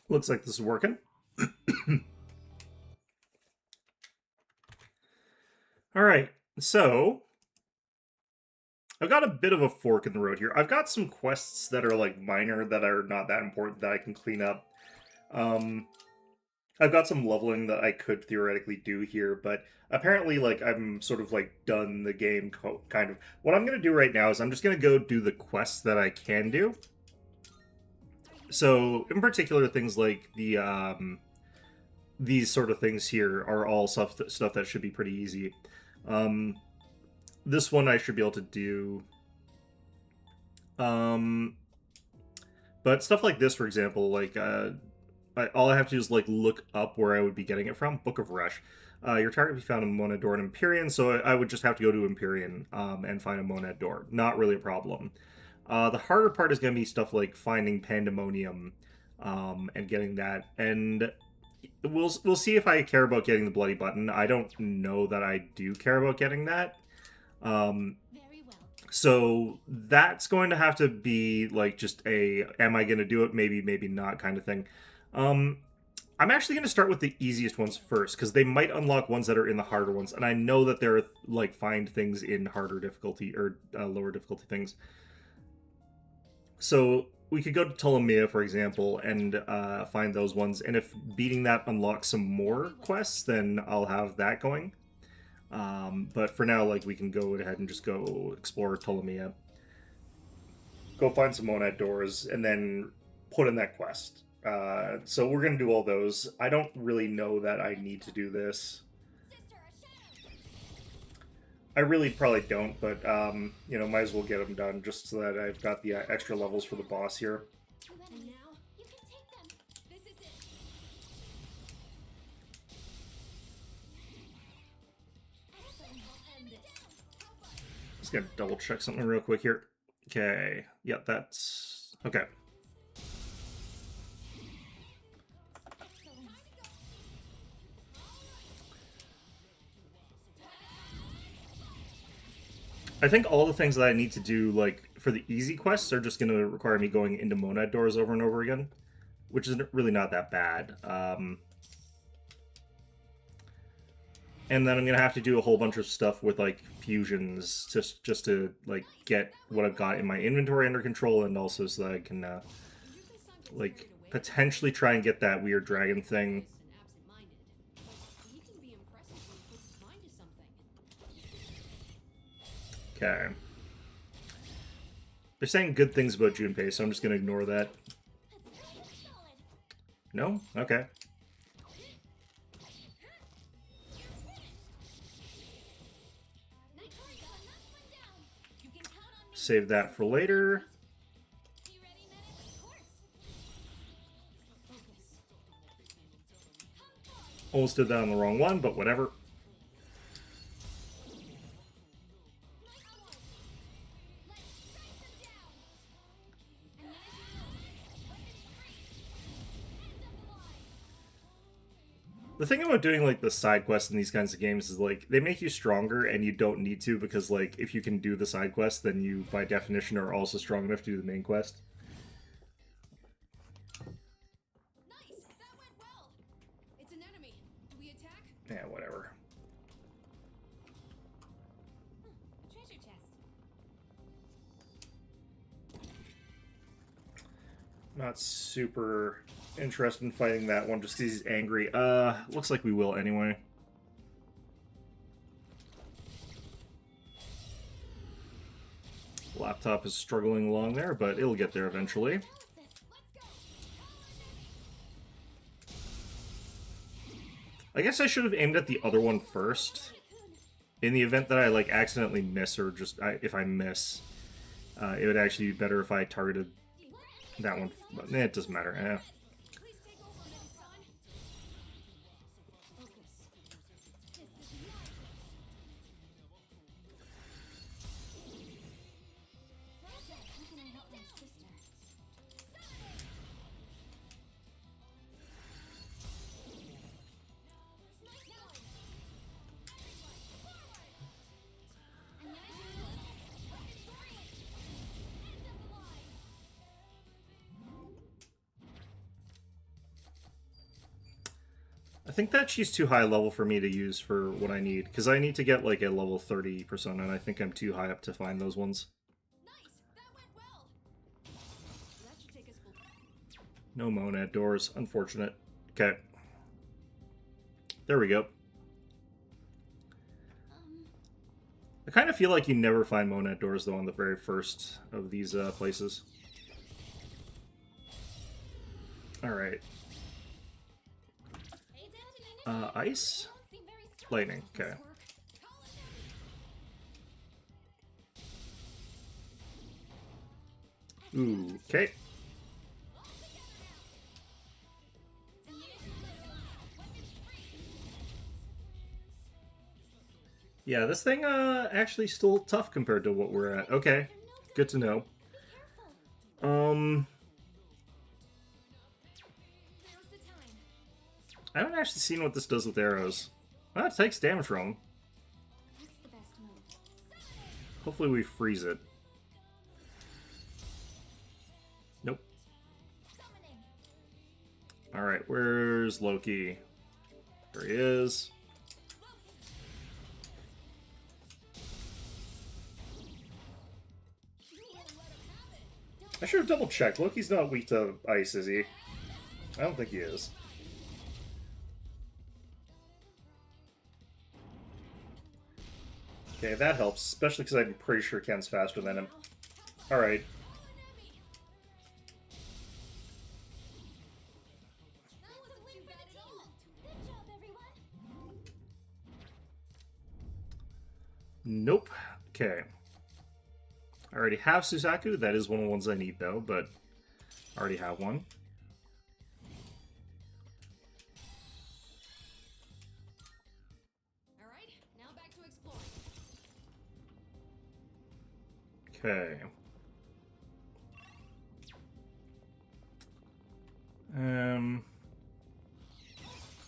Looks like this is working. All right, so I've got a bit of a fork in the road here. I've got some quests that are like minor that are not that important that I can clean up. Um, I've got some leveling that I could theoretically do here, but apparently, like, I'm sort of like done the game kind of. What I'm gonna do right now is I'm just gonna go do the quests that I can do. So, in particular, things like these sort of things here are all stuff that should be pretty easy. Um, this one I should be able to do. Um, but stuff like this, for example, like all I have to do is like look up where I would be getting it from. Book of Rush. Your target will be found in Monad Door and Empyrean, so I would just have to go to Empyrean and find a Monad Door. Not really a problem. The harder part is going to be stuff like finding Pandemonium and getting that. And we'll see if I care about getting the Bloody Button. I don't know that I do care about getting that. So that's going to have to be like just a am I going to do it? Maybe, maybe not kind of thing. Um, I'm actually going to start with the easiest ones first because they might unlock ones that are in the harder ones. And I know that there are like find things in harder difficulty or lower difficulty things. So we could go to Ptolemea, for example, and find those ones. And if beating that unlocks some more quests, then I'll have that going. But for now, like, we can go ahead and just go explore Ptolemea. Go find some Monad doors, and then put in that quest. So we're going to do all those. I don't really know that I need to do this. I really probably don't, but, you know, might as well get them done just so that I've got the extra levels for the boss here. Just gonna double check something real quick here. Okay, yeah, that's... okay. I think all the things that I need to do, like, for the easy quests are just going to require me going into Monad doors over and over again, which is really not that bad. And then I'm going to have to do a whole bunch of stuff with, like, fusions just to, like, get what I've got in my inventory under control, and also so that I can, like, potentially try and get that weird dragon thing. Okay. They're saying good things about Junpei, so I'm just going to ignore that. No? Okay. Save that for later. Almost did that on the wrong one, but whatever. The thing about doing like the side quests in these kinds of games is like they make you stronger and you don't need to because like if you can do the side quest then you by definition are also strong enough to do the main quest. Nice! That went well! It's an enemy. Do we attack? Yeah, whatever. Treasure chest. Not super interested in fighting that one just because he's angry. Looks like we will anyway. Laptop is struggling along there, but it'll get there eventually. I guess I should have aimed at the other one first. In the event that I like accidentally miss or just if I miss, it would actually be better if I targeted that one. But it doesn't matter. I think that she's too high level for me to use for what I need, because I need to get like a level 30 persona, and I think I'm too high up to find those ones. Nice. That went well. That should take us full. No monad doors. Unfortunate. Okay. There we go. I kind of feel like you never find monad doors, though, on the very first of these places. Alright. Ice? Lightning. Okay. Ooh, okay. Yeah, this thing actually still tough compared to what we're at. Okay, good to know. I haven't actually seen what this does with arrows. Well, it takes damage from them. Hopefully we freeze it. Nope. Alright, where's Loki? There he is. I should have double checked. Loki's not weak to ice, is he? I don't think he is. Okay, that helps, especially because I'm pretty sure Ken's faster than him. Alright. Nope. Okay. I already have Suzaku. That is one of the ones I need, though, but I already have one. Alright, now back to explore. Okay.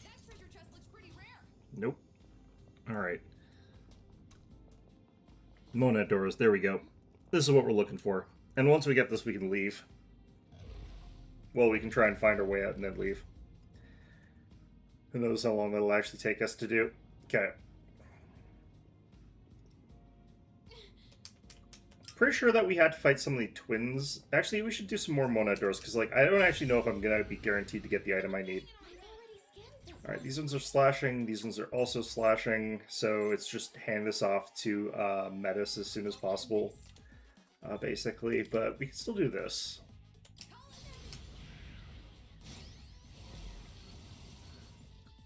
That treasure chest looks pretty rare. Nope. Alright. Monad doors. There we go. This is what we're looking for. And once we get this, we can leave. Well, we can try and find our way out and then leave. Who knows how long it'll actually take us to do. Okay. Pretty sure that we had to fight some of the twins. Actually, we should do some more monad doors, because like, I don't actually know if I'm going to be guaranteed to get the item I need. Alright, these ones are slashing, these ones are also slashing, so it's just hand this off to Metis as soon as possible, basically, but we can still do this.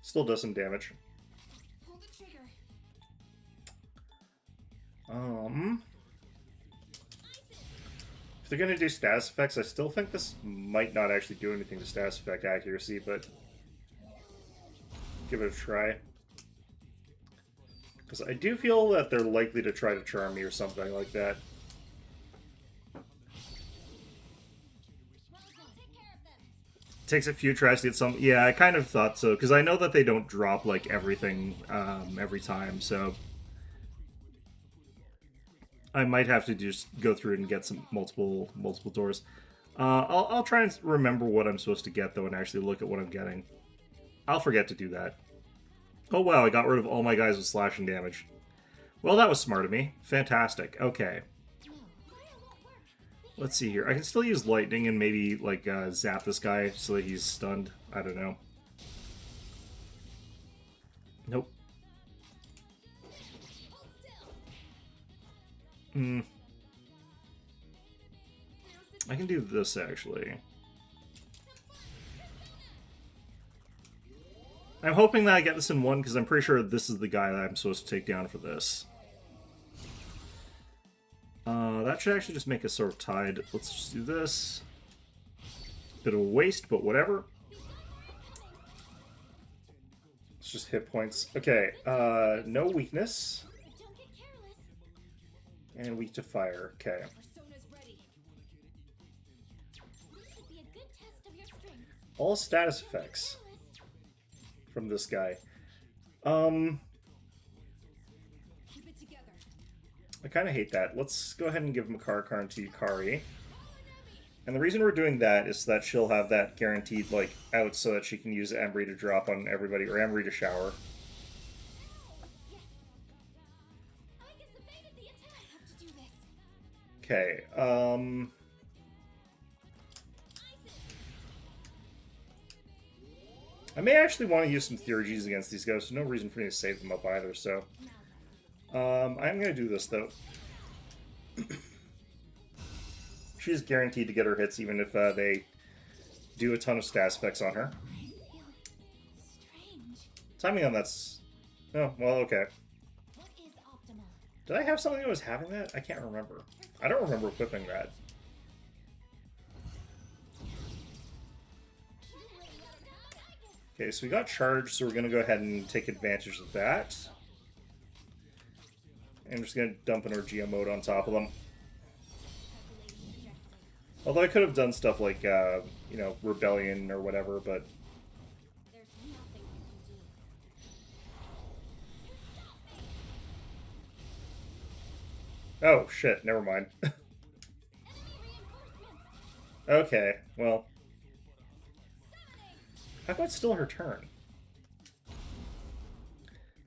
Still does some damage. Pull the trigger. If they're going to do status effects, I still think this might not actually do anything to status effect accuracy, but give it a try. Because I do feel that they're likely to try to charm me or something like that. Takes a few tries to get some... Yeah, I kind of thought so, because I know that they don't drop, like, everything every time, so... I might have to just go through it and get some multiple doors. I'll try and remember what I'm supposed to get, though, and actually look at what I'm getting. I'll forget to do that. Oh wow, I got rid of all my guys with slashing damage. Well, that was smart of me. Fantastic. Okay. Let's see here. I can still use lightning and maybe, like, zap this guy so that he's stunned. I don't know. Nope. I can do this, actually. I'm hoping that I get this in one, because I'm pretty sure this is the guy that I'm supposed to take down for this. That should actually just make us sort of tied. Let's just do this. Bit of a waste, but whatever. It's just hit points. Okay, no weakness. And weak to fire. Okay. All status effects from this guy. I kind of hate that. Let's go ahead and give him a Karakarn to Yukari. And the reason we're doing that is so that she'll have that guaranteed, like, out so that she can use Embry to drop on everybody, or Embry to shower. Aegis evaded the attack. I have to do this. Okay, I may actually want to use some Theurgies against these guys. There's no reason for me to save them up either, so... I'm going to do this, though. She's guaranteed to get her hits even if they do a ton of stat specs on her. Strange. Timing on that's... Oh, well, okay. What is optimal? Did I have something that was having that? I can't remember. I don't remember equipping that. Okay, so we got charged, so we're going to go ahead and take advantage of that. And I'm just going to dump an Orgeo mode on top of them. Although I could have done stuff like, you know, Rebellion or whatever, but... There's nothing you can do. Oh, shit, never mind. Okay, well... How about still her turn?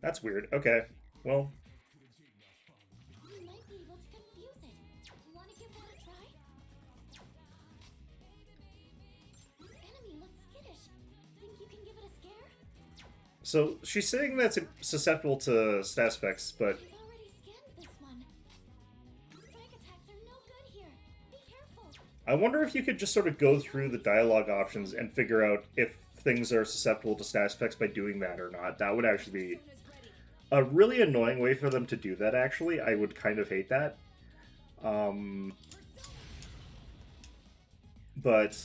That's weird. Okay, well... You might be able to confuse it. Want to give one a try? This enemy looks skittish. Think you can give it a scare? So, she's saying that's susceptible to stat specs, but... You've already scanned this one. Strike attacks are no good here. Be careful. I wonder if you could just sort of go through the dialogue options and figure out if things are susceptible to stat specs by doing that or not. That would actually be a really annoying way for them to do that, actually. I would kind of hate that. But,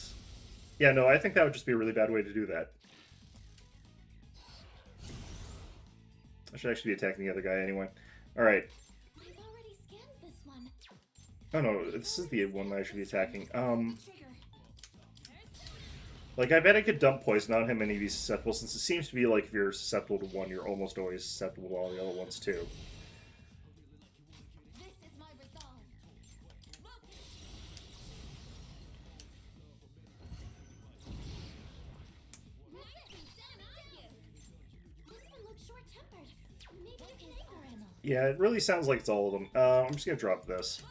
yeah, no, I think that would just be a really bad way to do that. I should actually be attacking the other guy anyway. Alright. I've already scanned this one. Oh no, this is the one that I should be attacking. Trigger. Like, I bet I could dump poison on him and he'd be susceptible, since it seems to be like if you're susceptible to one, you're almost always susceptible to all the other ones, too. This is my resolve. Focus. This one looks short-tempered. Maybe it is Orenal. Yeah, it really sounds like it's all of them. I'm just gonna drop this.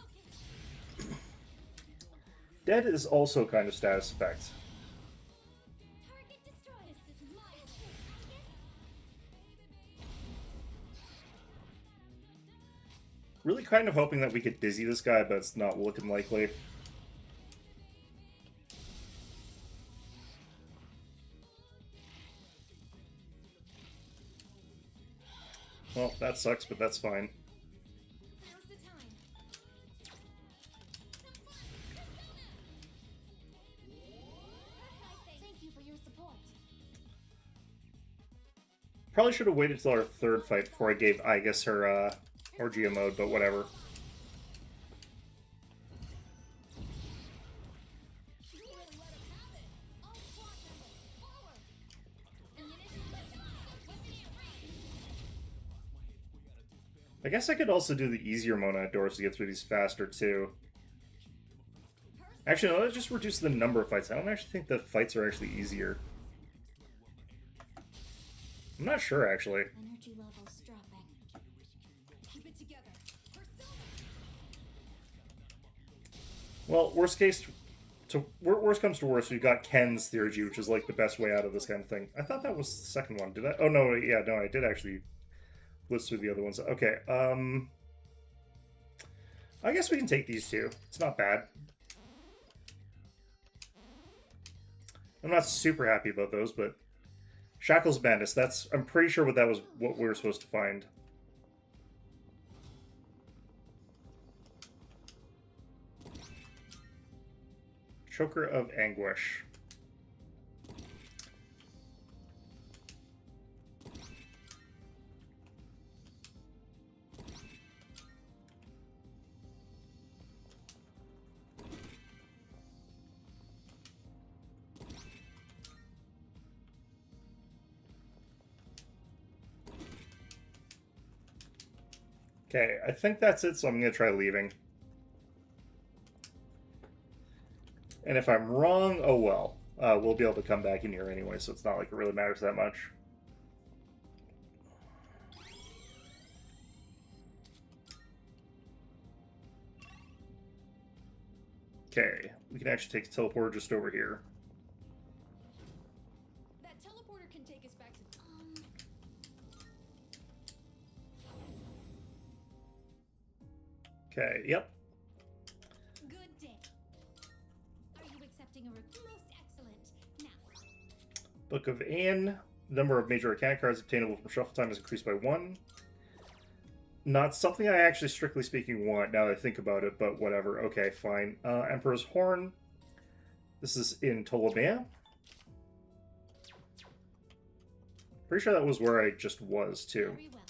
Dead is also kind of status effect. Target destroyed. This is my Really kind of hoping that we could dizzy this guy, but it's not looking likely. Well, that sucks, but that's fine. Now's the time. Thank you for your support. Probably should have waited till our third fight before I gave Aegis her Orgeo mode, but whatever. I guess I could also do the easier Monad doors to get through these faster, too. Actually, no, let's just reduce the number of fights. I don't actually think the fights are actually easier. I'm not sure, actually. Energy levels dropping. Keep it together. Well, worst comes to worst, we've got Ken's Theurgy, which is like the best way out of this kind of thing. I thought that was the second one. Did I? Oh no, yeah, no, I did actually list through the other ones. Okay, I guess we can take these two. It's not bad. I'm not super happy about those, but Shackles Bandits, I'm pretty sure what we were supposed to find. Choker of Anguish. Okay, I think that's it, so I'm going to try leaving. And if I'm wrong, oh well. We'll be able to come back in here anyway, so it's not like it really matters that much. Okay, we can actually take the teleporter just over here. That teleporter can take us back to. Okay, yep. Good day. Are you accepting a most excellent? Now. Book of Anne. Number of major arcana cards obtainable from shuffle time is increased by 1. Not something I actually, strictly speaking, want now that I think about it, but whatever. Okay, fine. Emperor's Horn. This is in Ptolemy. Pretty sure that was where I just was, too. Very well.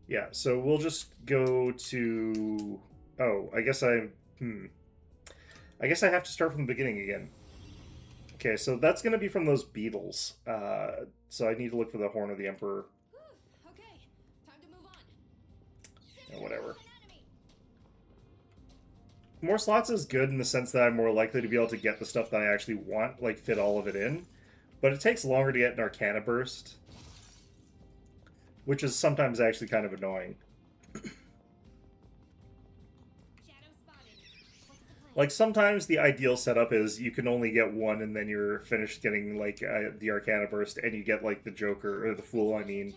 Yeah, so we'll just go to... Oh, I guess I have to start from the beginning again. Okay, so that's going to be from those beetles. So I need to look for the Horn of the Emperor. Okay, time to move on. Yeah, whatever. More slots is good in the sense that I'm more likely to be able to get the stuff that I actually want, like fit all of it in. But it takes longer to get an Arcana Burst, which is sometimes actually kind of annoying. Like, sometimes the ideal setup is you can only get one and then you're finished getting, like, the Arcana Burst and you get, like, the Joker, or the Fool, I mean.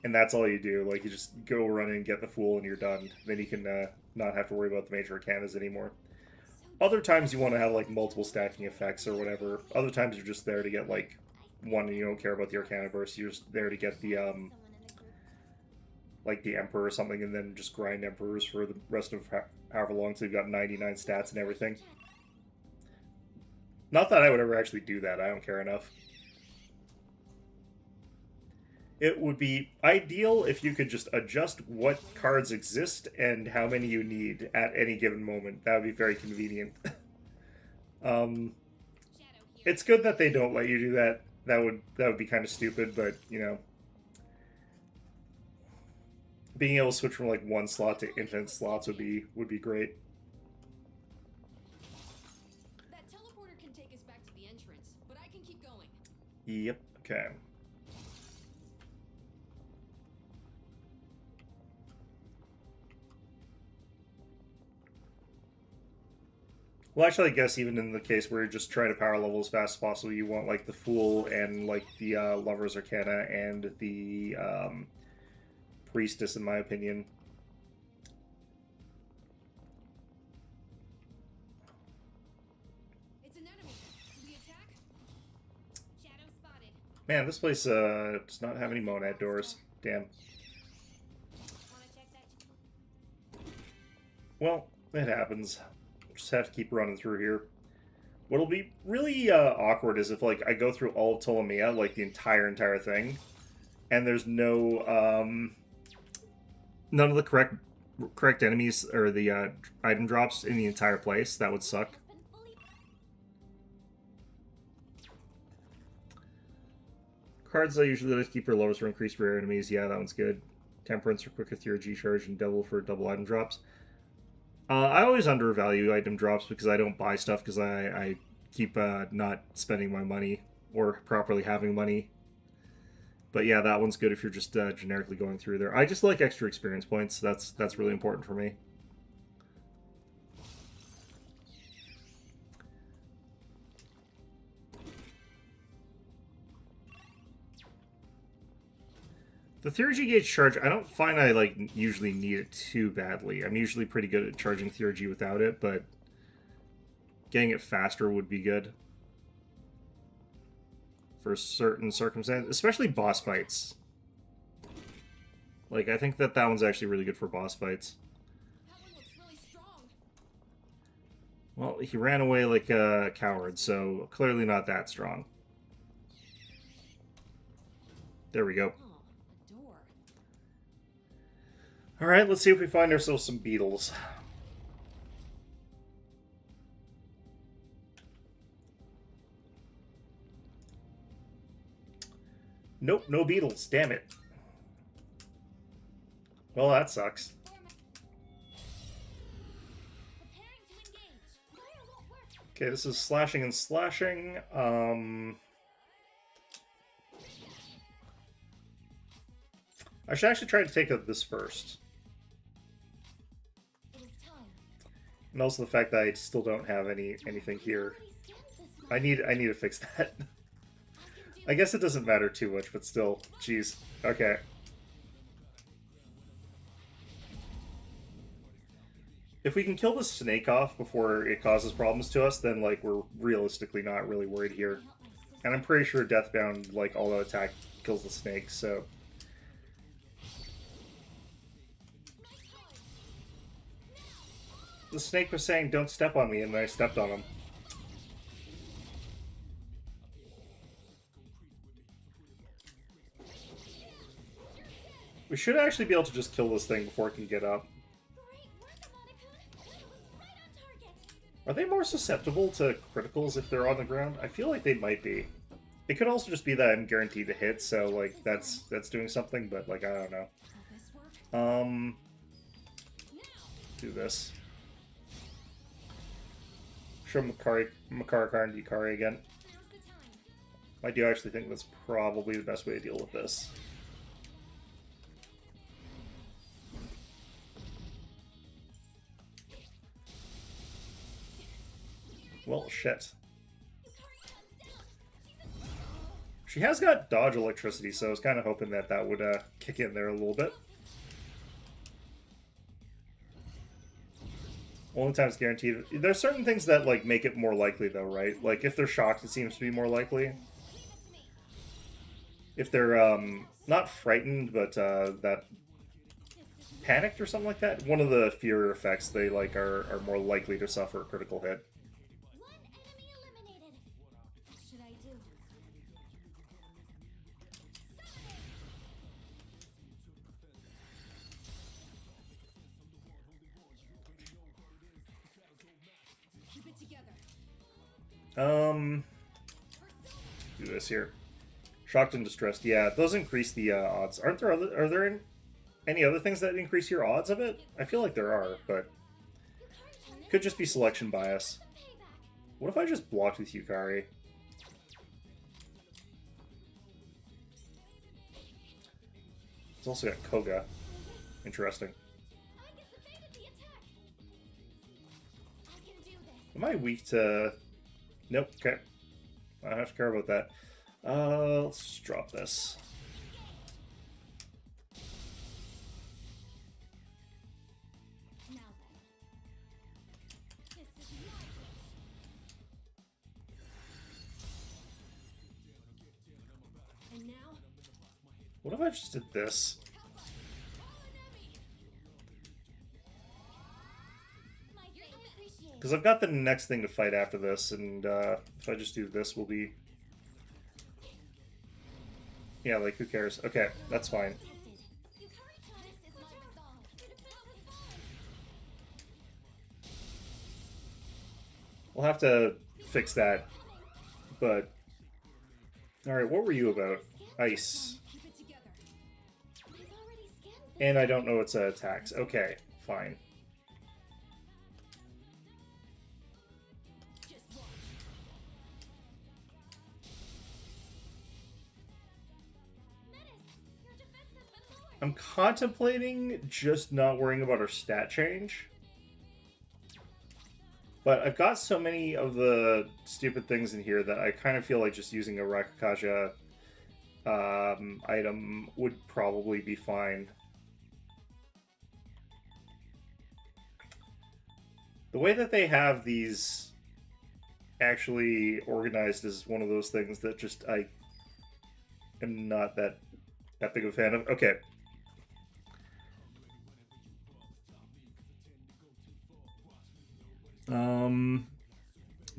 And that's all you do. Like, you just go run and get the Fool and you're done. Then you can not have to worry about the major Arcanas anymore. Other times you want to have, like, multiple stacking effects or whatever. Other times you're just there to get, like, one and you don't care about the Arcana Burst. You're just there to get the, like, the Emperor or something and then just grind Emperors for the rest of however long so you've got 99 stats and everything. Not that I would ever actually do that. I don't care enough. It would be ideal if you could just adjust what cards exist and how many you need at any given moment. That would be very convenient. It's good that they don't let you do that. That would be kind of stupid, but, you know. Being able to switch from, like, one slot to infinite slots would be great. That teleporter can take us back to the entrance, but I can keep going. Yep, okay. Well, actually, I guess even in the case where you're just trying to power level as fast as possible, you want, like, the Fool and, like, the Lover's Arcana and the Priestess, in my opinion. It's an enemy. Do we attack? Shadow spotted. Man, this place does not have any Monad doors. Damn. Wanna check that? Well, it happens. Just have to keep running through here. What'll be really awkward is if, like, I go through all of Ptolemy, like, the entire thing, and there's no, none of the correct enemies or the item drops in the entire place. That would suck. Cards I usually let keep your lowers for increased rare enemies. Yeah, that one's good. Temperance for quicker theurgy charge and Devil for double item drops. I always undervalue item drops because I don't buy stuff because I keep not spending my money or properly having money. But yeah, that one's good if you're just generically going through there. I just like extra experience points. That's really important for me. The Theurgy Gauge charge, I don't find I like usually need it too badly. I'm usually pretty good at charging Theurgy without it, but getting it faster would be good. For certain circumstances, especially boss fights. Like, I think that one's actually really good for boss fights. That one looks really strong. Well, he ran away like a coward, so clearly not that strong. There we go. Oh, a door. Alright, let's see if we find ourselves some beetles. Nope, no beetles. Damn it. Well, that sucks. Preparing to engage. Okay, this is slashing and slashing. I should actually try to take out this first. It is time. And also the fact that I still don't have anything here. I need to fix that. I guess it doesn't matter too much, but still, jeez. Okay. If we can kill the snake off before it causes problems to us, then like we're realistically not really worried here. And I'm pretty sure Deathbound, like all out attack, kills the snake, so. The snake was saying, "Don't step on me," and then I stepped on him. We should actually be able to just kill this thing before it can get up. Are they more susceptible to criticals if they're on the ground? I feel like they might be. It could also just be that I'm guaranteed to hit, so like that's doing something, but like I don't know. Do this. Show Makari and Yukari again. I do actually think that's probably the best way to deal with this. Well, shit. She has got dodge electricity, so I was kind of hoping that that would kick in there a little bit. Only time it's guaranteed. There's certain things that like make it more likely, though, right? Like if they're shocked, it seems to be more likely. If they're not frightened, but that panicked or something like that, one of the fear effects, they like are more likely to suffer a critical hit. Do this here. Shocked and distressed. Yeah, those increase the odds. Aren't there other? Are there any other things that increase your odds of it? I feel like there are, but could just be selection bias. What if I just blocked with Yukari? It's also got Koga. Interesting. Am I weak to... Nope, okay. I don't have to care about that. Let's just drop this. What if I just did this? Because I've got the next thing to fight after this, and if I just do this, we'll be... Yeah, like, who cares? Okay, that's fine. We'll have to fix that, but... Alright, what were you about? Ice. And I don't know its attacks. Okay, fine. I'm contemplating just not worrying about our stat change. But I've got so many of the stupid things in here that I kind of feel like just using a Rakukaja item would probably be fine. The way that they have these actually organized is one of those things that just I am not that big of a fan of. Okay.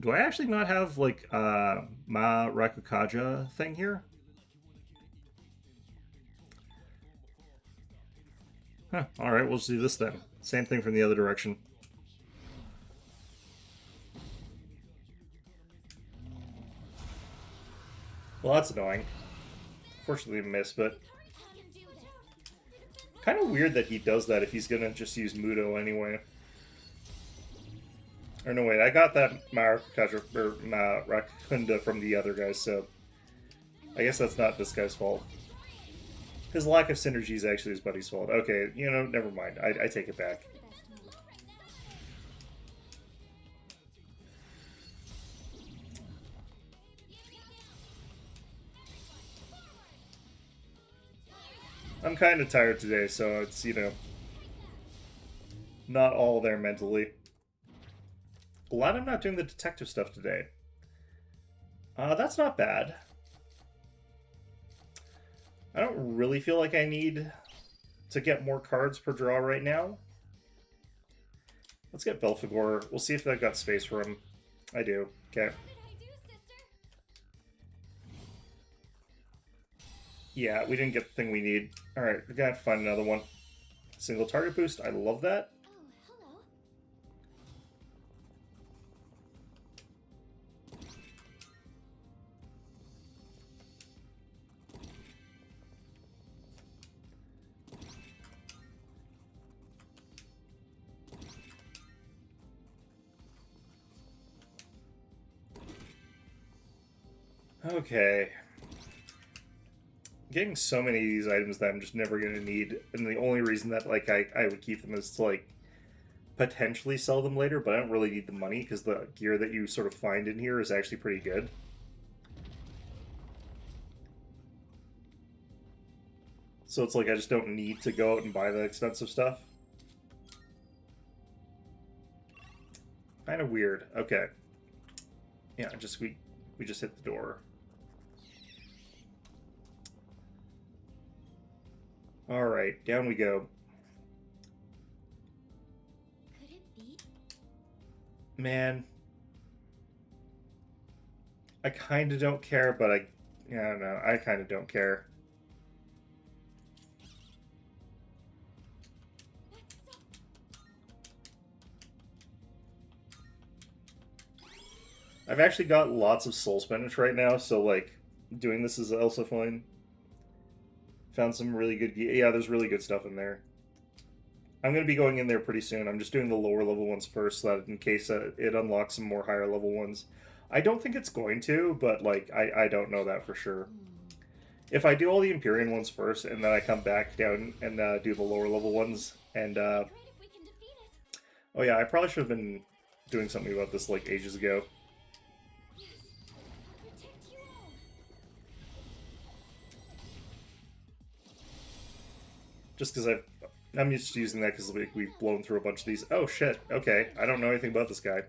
Do I actually not have like Ma Rakukaja thing here? Huh, alright, we'll just do this then. Same thing from the other direction. Well, that's annoying. Fortunately, a miss, but kind of weird that he does that if he's gonna just use Mudo anyway. Or no, wait, I got that Rakunda from the other guys, so I guess that's not this guy's fault. His lack of synergy is actually his buddy's fault. Okay, you know, never mind. I take it back. I'm kind of tired today, so it's, you know, not all there mentally. Glad I'm not doing the detective stuff today. That's not bad. I don't really feel like I need to get more cards per draw right now. Let's get Belphegor. We'll see if I've got space for him. I do. Okay. Yeah, we didn't get the thing we need. Alright, we're gonna have to find another one. Single target boost. I love that. Okay. Getting so many of these items that I'm just never going to need, and the only reason that like I would keep them is to like potentially sell them later, but I don't really need the money because the gear that you sort of find in here is actually pretty good. So it's like I just don't need to go out and buy the expensive stuff. Kind of weird. Okay. Yeah, just we just hit the door. Alright, down we go. Could it be? Man. I kind of don't care, but I don't know. I kind of don't care. I've actually got lots of soul spinach right now, so like doing this is also fine. Found some really good... Yeah, there's really good stuff in there. I'm going to be going in there pretty soon. I'm just doing the lower level ones first, so that in case it unlocks some more higher level ones. I don't think it's going to, but like I don't know that for sure. If I do all the Empyrean ones first, and then I come back down and do the lower level ones, and... oh yeah, I probably should have been doing something about this like ages ago. Just because I'm used to using that because we've blown through a bunch of these. Oh shit, okay. I don't know anything about this guy.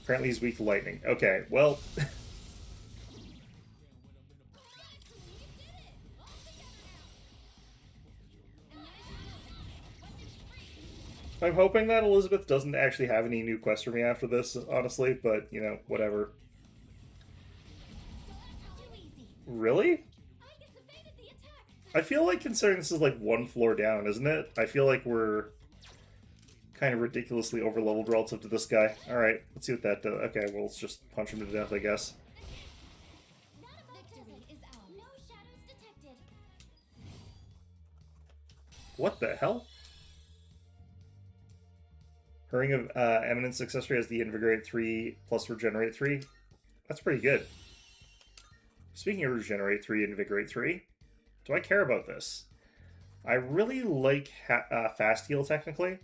Apparently he's weak to lightning. Okay, well... I'm hoping that Elizabeth doesn't actually have any new quests for me after this, honestly, but, you know, whatever. Really? I feel like, considering this is like one floor down, isn't it? I feel like we're kind of ridiculously overleveled relative to this guy. Alright, let's see what that does. Okay, well, let's just punch him to death, I guess. What the hell? Hurrying of Eminence accessory has the Invigorate 3 plus Regenerate 3. That's pretty good. Speaking of Regenerate 3 and Invigorate 3, do I care about this? I really like Fast Heal, technically.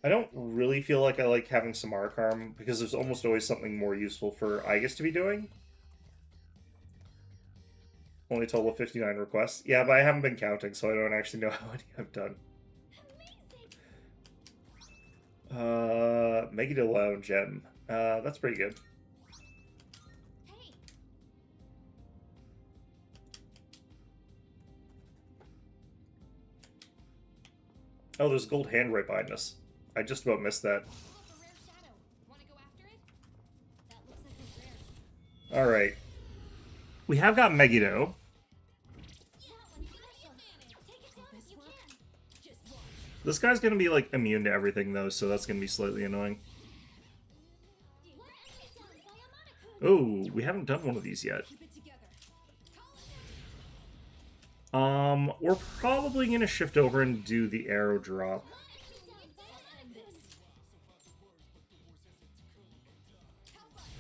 I don't really feel like I like having Samara Charm, because there's almost always something more useful for Aegis to be doing. Only a total of 59 requests. Yeah, but I haven't been counting, so I don't actually know how many I've done. Megiddo Gem. That's pretty good. Oh, there's a gold hand right behind us. I just about missed that. Alright. We have got Megiddo. This guy's gonna be, like, immune to everything, though, so that's gonna be slightly annoying. Oh, we haven't done one of these yet. We're probably gonna shift over and do the arrow drop.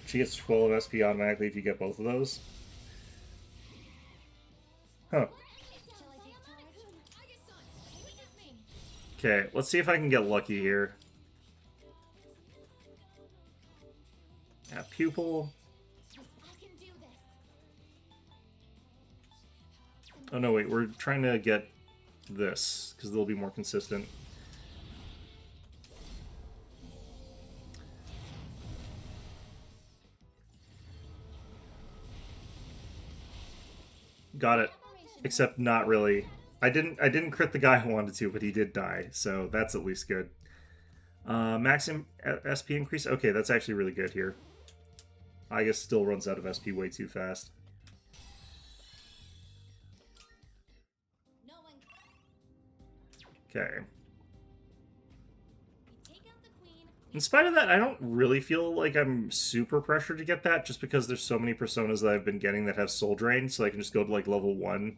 She gets 12 SP automatically if you get both of those. Huh. Shall I take charge? Okay, let's see if I can get lucky here. Yeah, pupil. I can do this. Oh no, wait, we're trying to get this, because they'll be more consistent. Got it. Except not really. I didn't crit the guy I wanted to, but he did die, so that's at least good. Maximum SP increase? Okay, that's actually really good here. Aegis still runs out of SP way too fast. No one. Okay. We take out the queen. In spite of that, I don't really feel like I'm super pressured to get that, just because there's so many personas that I've been getting that have soul drain, so I can just go to like level 1,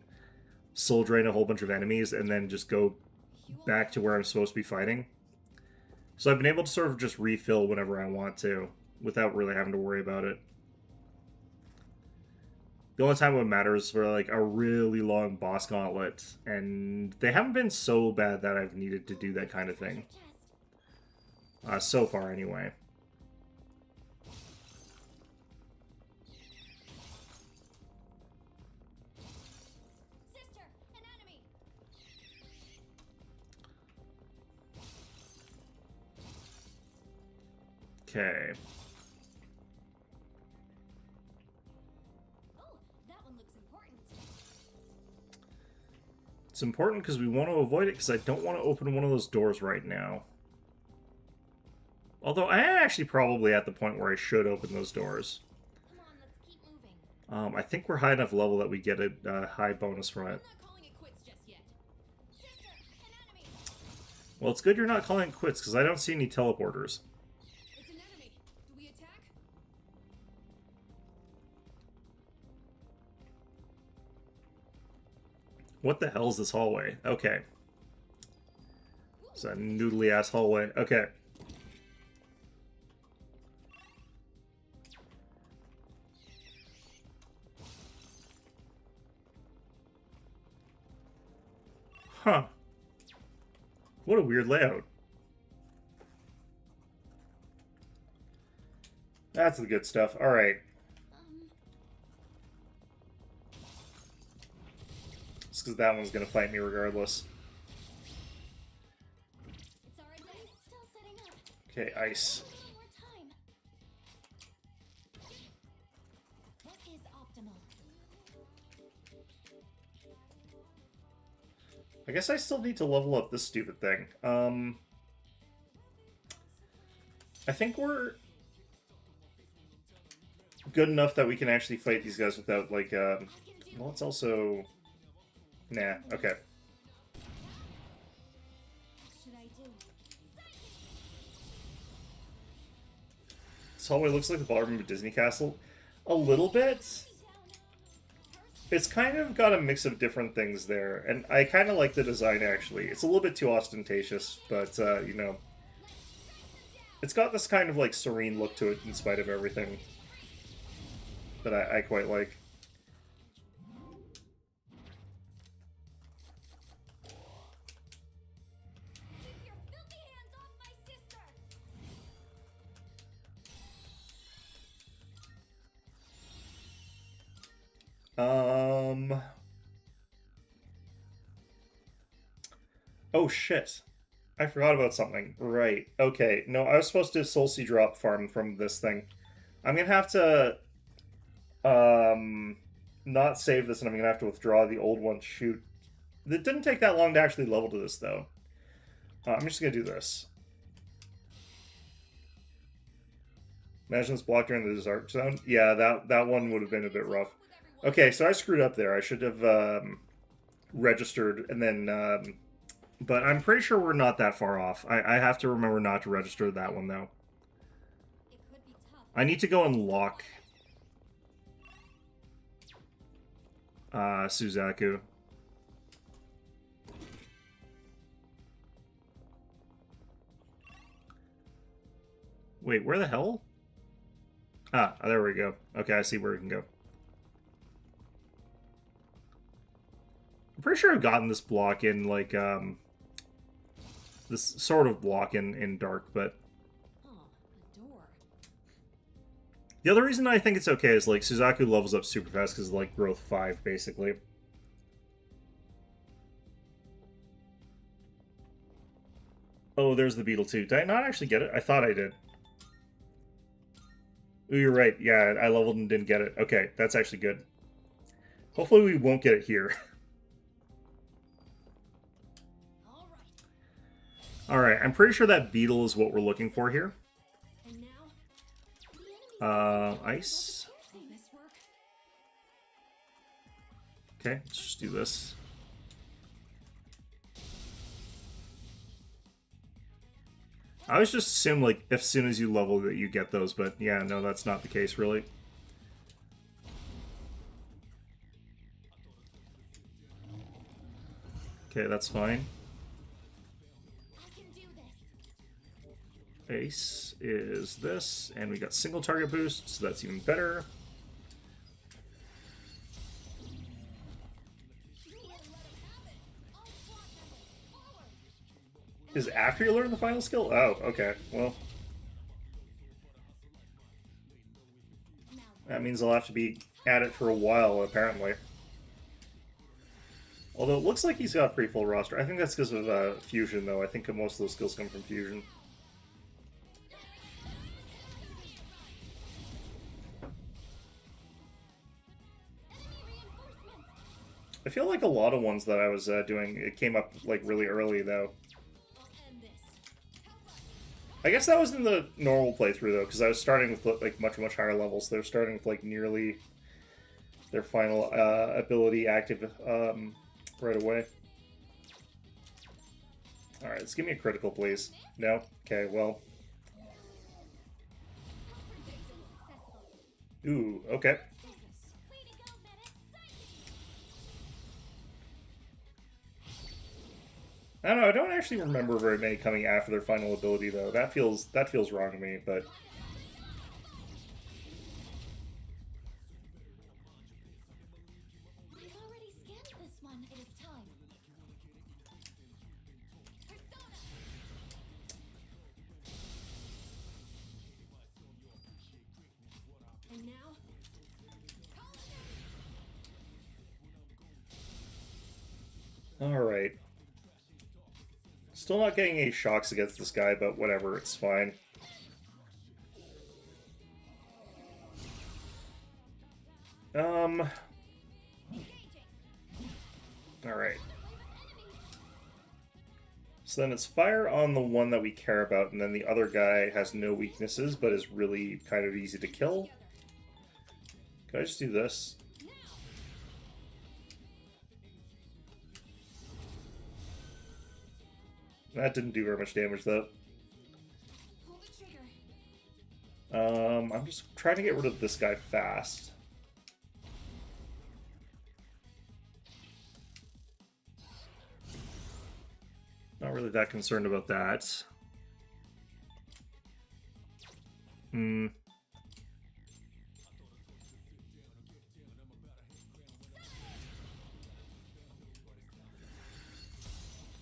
soul drain a whole bunch of enemies, and then just go back to where I'm supposed to be fighting. So I've been able to sort of just refill whenever I want to, without really having to worry about it. The only time it matters is for like a really long boss gauntlet, and they haven't been so bad that I've needed to do that kind of thing. So far, anyway. Sister, an enemy. Okay. Oh, that one looks important. It's important because we want to avoid it, because I don't want to open one of those doors right now. Although I am actually probably at the point where I should open those doors. Come on, let's keep moving. I think we're high enough level that we get a high bonus from it. I'm not calling it quits just yet. Sister, an enemy. Well, it's good you're not calling it quits, because I don't see any teleporters. It's an enemy. Do we attack? What the hell is this hallway? Okay. It's a noodly-ass hallway. Okay. Huh. What a weird layout. That's the good stuff. Alright. Just because that one's going to fight me regardless. It's already still setting up. Okay, ice. A little more time. What is optimal? I guess I still need to level up this stupid thing. I think we're good enough that we can actually fight these guys without, like, well, it's also... Nah, okay. What should I do? This hallway looks like the ballroom of a Disney castle. A little bit. It's kind of got a mix of different things there, and I kind of like the design, actually. It's a little bit too ostentatious, but, you know... It's got this kind of, like, serene look to it in spite of everything that I quite like. Keep your filthy hands off my sister! Oh, shit. I forgot about something. Right. Okay. No, I was supposed to Soul Sea drop farm from this thing. I'm gonna have to, not save this, and I'm gonna have to withdraw the old one. Shoot. It didn't take that long to actually level to this, though. I'm just gonna do this. Imagine this block during the desert zone. Yeah, that one would have been a bit rough. Okay, so I screwed up there. I should have registered and then... but I'm pretty sure we're not that far off. I have to remember not to register that one, though. It could be tough. I need to go and lock Suzaku. Wait, where the hell? Ah, there we go. Okay, I see where we can go. I'm pretty sure I've gotten this block in, like, this sort of block in Dark, but Oh, a door. the other reason I think it's okay is, like, Suzaku levels up super fast because, like, growth 5, basically. Oh, there's the beetle, too. Did I not actually get it? I thought I did. Ooh, you're right. Yeah, I leveled and didn't get it. Okay, that's actually good. Hopefully we won't get it here. All right. Alright, I'm pretty sure that beetle is what we're looking for here. And now, the enemy. Ice. Will this work? Okay, let's just do this. I always just assume, like, as soon as you level that you get those, but yeah, no, that's not the case, really. Okay, that's fine. I can do this. Ace is this, and we got single target boost, so that's even better. Is after you learn the final skill? Oh, okay. Well, that means I'll have to be at it for a while, apparently. Although it looks like he's got a pretty full roster. I think that's because of Fusion, though. I think most of those skills come from Fusion. I feel like a lot of ones that I was doing, it came up, like, really early, though. I guess that was in the normal playthrough, though, because I was starting with, like, much, much higher levels. They were starting with, like, nearly their final ability active right away. Alright, let's give me a critical, please. No? Okay, well. Ooh, okay. I don't know, I don't actually remember very many coming after their final ability, though. That feels wrong to me, but... I've already scanned this one. It is time. Persona. And now, Alright. Still not getting any shocks against this guy, but whatever, it's fine. Alright. So then it's fire on the one that we care about, and then the other guy has no weaknesses, but is really kind of easy to kill. Can I just do this? That didn't do very much damage, though. pull the trigger. I'm just trying to get rid of this guy fast. Not really that concerned about that.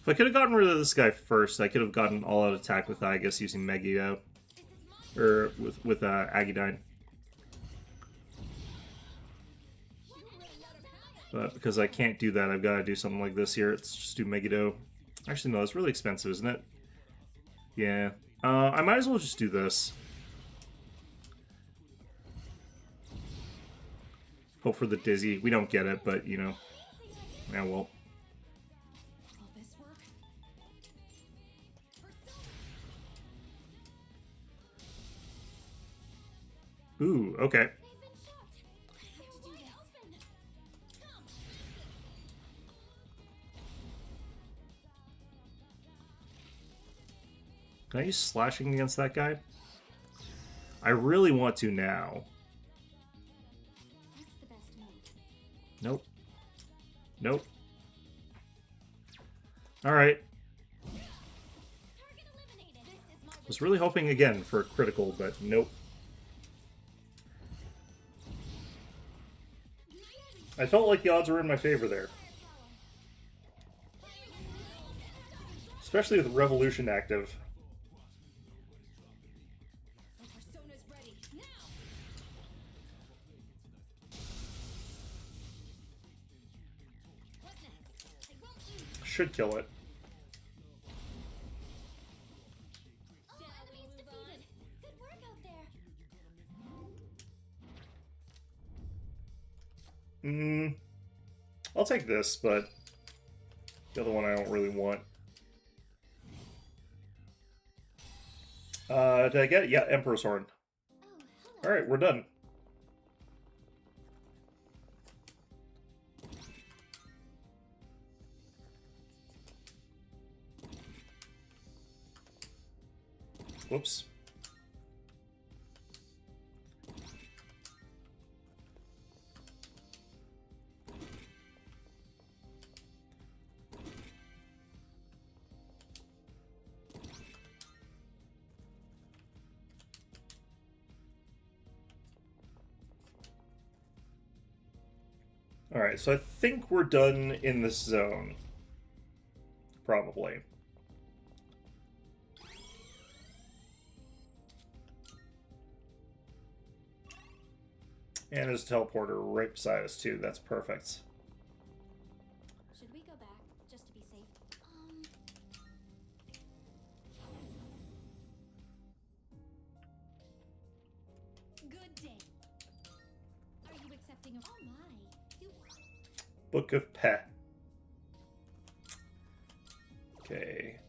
If I could have gotten rid of this guy first, I could have gotten all-out attack with Aegis using Megiddo. Or with Aegidine. But because I can't do that, I've got to do something like this here. Let's just do Megiddo. Actually, no, it's really expensive, isn't it? Yeah. I might as well just do this. Hope for the Dizzy. We don't get it, but, you know. Yeah, well. Will this work? Ooh, okay. They've been shot. I have to do this. Come. Can I use slashing against that guy? I really want to now. That's the best move. Nope. Nope. Alright. Target eliminated. This is my Was really hoping again for a critical, but nope. I felt like the odds were in my favor there. Especially with Revolution active. Should kill it. I'll take this, but the other one I don't really want. Did I get it? Yeah, Emperor's Horn. Alright, we're done. Whoops. Alright, so I think we're done in this zone. Probably. And there's a teleporter right beside us, too. That's perfect. Should we go back, just to be safe? Good day. Are you accepting a... Oh my. You... Book of Pet. Okay.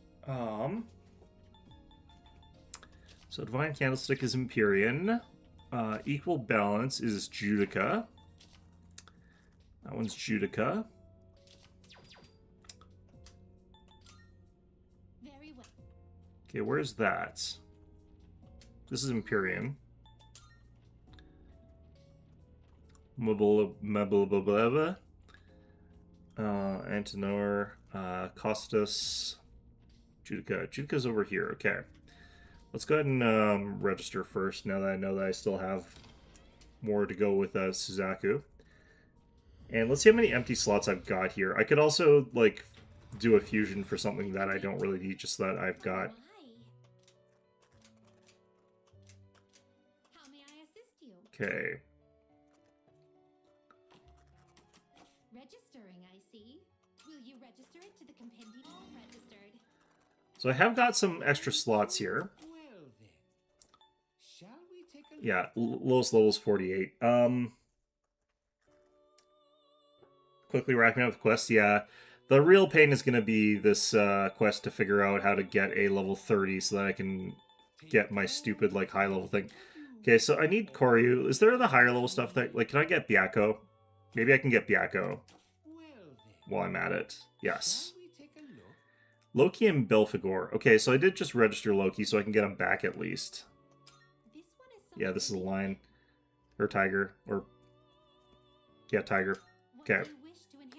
So Divine Candlestick is Empyrean. Equal Balance is Judica. That one's Judica. Very well. Okay, where's that? This is Empyrean. Antenor, Costas, Judica. Judica's over here. Okay. Let's go ahead and register first, now that I know that I still have more to go with Suzaku. And let's see how many empty slots I've got here. I could also, like, do a fusion for something that I don't really need, just that I've got. How may I assist you? Okay. Registering, I see. Will you register it to the compendium? All registered. So I have got some extra slots here. Well then, shall we take a Yeah, lowest level is 48. Quickly wrapping up the quest. Yeah, the real pain is going to be this quest to figure out how to get a level 30 so that I can get my stupid, like, high level thing. Okay, so I need Koryu. Is there the higher level stuff that, like, can I get Byakko? Maybe I can get Byakko while I'm at it. Yes. Loki and Belphegor. Okay, so I did just register Loki so I can get him back at least. This one is Yeah, this is a lion. Or tiger. Or... yeah, tiger. Okay.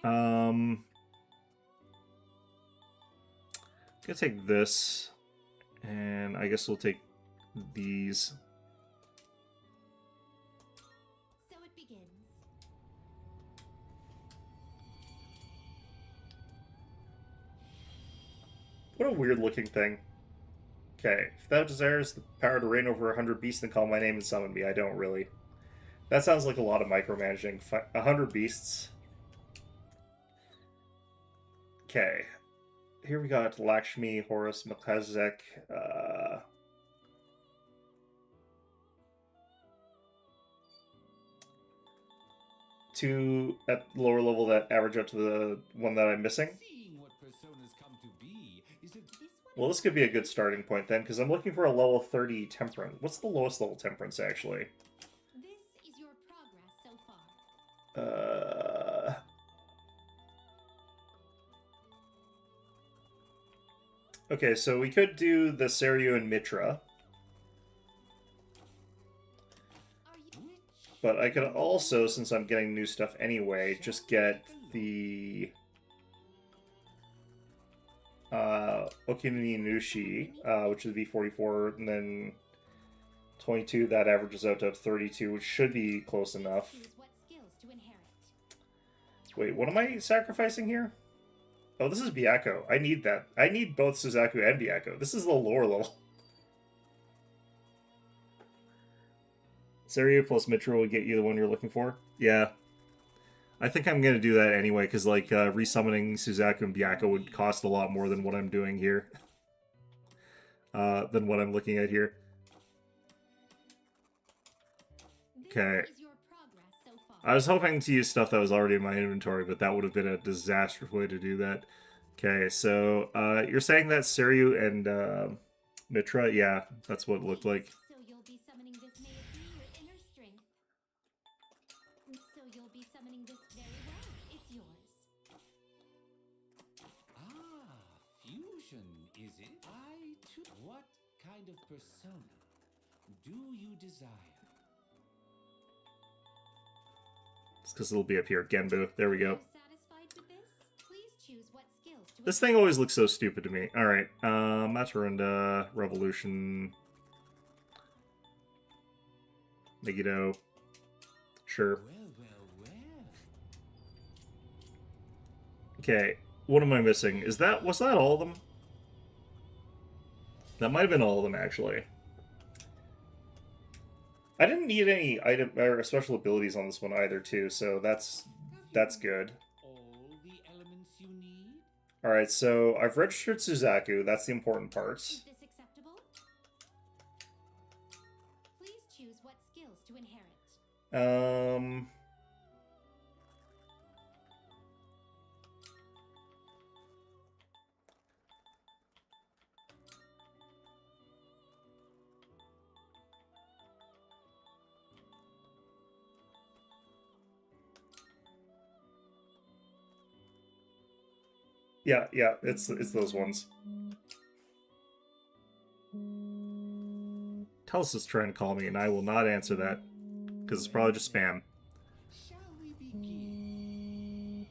I'm gonna take this. And I guess we'll take these. So it begins. What a weird looking thing. Okay, if thou desires the power to reign over 100 beasts, then call my name and summon me. I don't really. That sounds like a lot of micromanaging. 100 beasts. Okay. Here we got Lakshmi, Horus, Melchizedek, two at lower level that average out to the one that I'm missing. Seeing what personas come to be is a Well, this could be a good starting point then, because I'm looking for a level 30 Temperance. What's the lowest level Temperance, actually? This is your progress so far. Okay, so we could do the Seryu and Mitra. But I could also, since I'm getting new stuff anyway, just get the Okinuni Nushi, which would be 44, and then 22, that averages out to 32, which should be close enough. Choose what skills to inherit. Wait, what am I sacrificing here? Oh, this is Byakko. I need that. I need both Suzaku and Byakko. This is the lower level. Seiryu plus Mitra will get you the one you're looking for? Yeah. I think I'm going to do that anyway, because, like, resummoning Suzaku and Byakko would cost a lot more than what I'm doing here. Than what I'm looking at here. Okay. I was hoping to use stuff that was already in my inventory, but that would have been a disastrous way to do that. Okay, so, you're saying that Seiryu and, Mitra? Yeah, that's what it looked like. So you'll be summoning this, may it be your inner strength. So you'll be summoning this very well. It's yours. Ah, fusion, is it? I too. What kind of persona do you desire? It's because it'll be up here. Genbu. There we Are go. you satisfied with this? Please choose what skills to This thing always looks so stupid to me. Alright, Matarunda, Revolution... Megiddo. Sure. Well. Okay, what am I missing? Was that all of them? That might have been all of them, actually. I didn't need any item or special abilities on this one either, too, so that's good. All the elements you need? Alright, so I've registered Suzaku, that's the important parts. Is this acceptable? Please choose what skills to inherit. Yeah, it's those ones. Telus is trying to call me, and I will not answer that, because it's probably just spam. Shall we begin?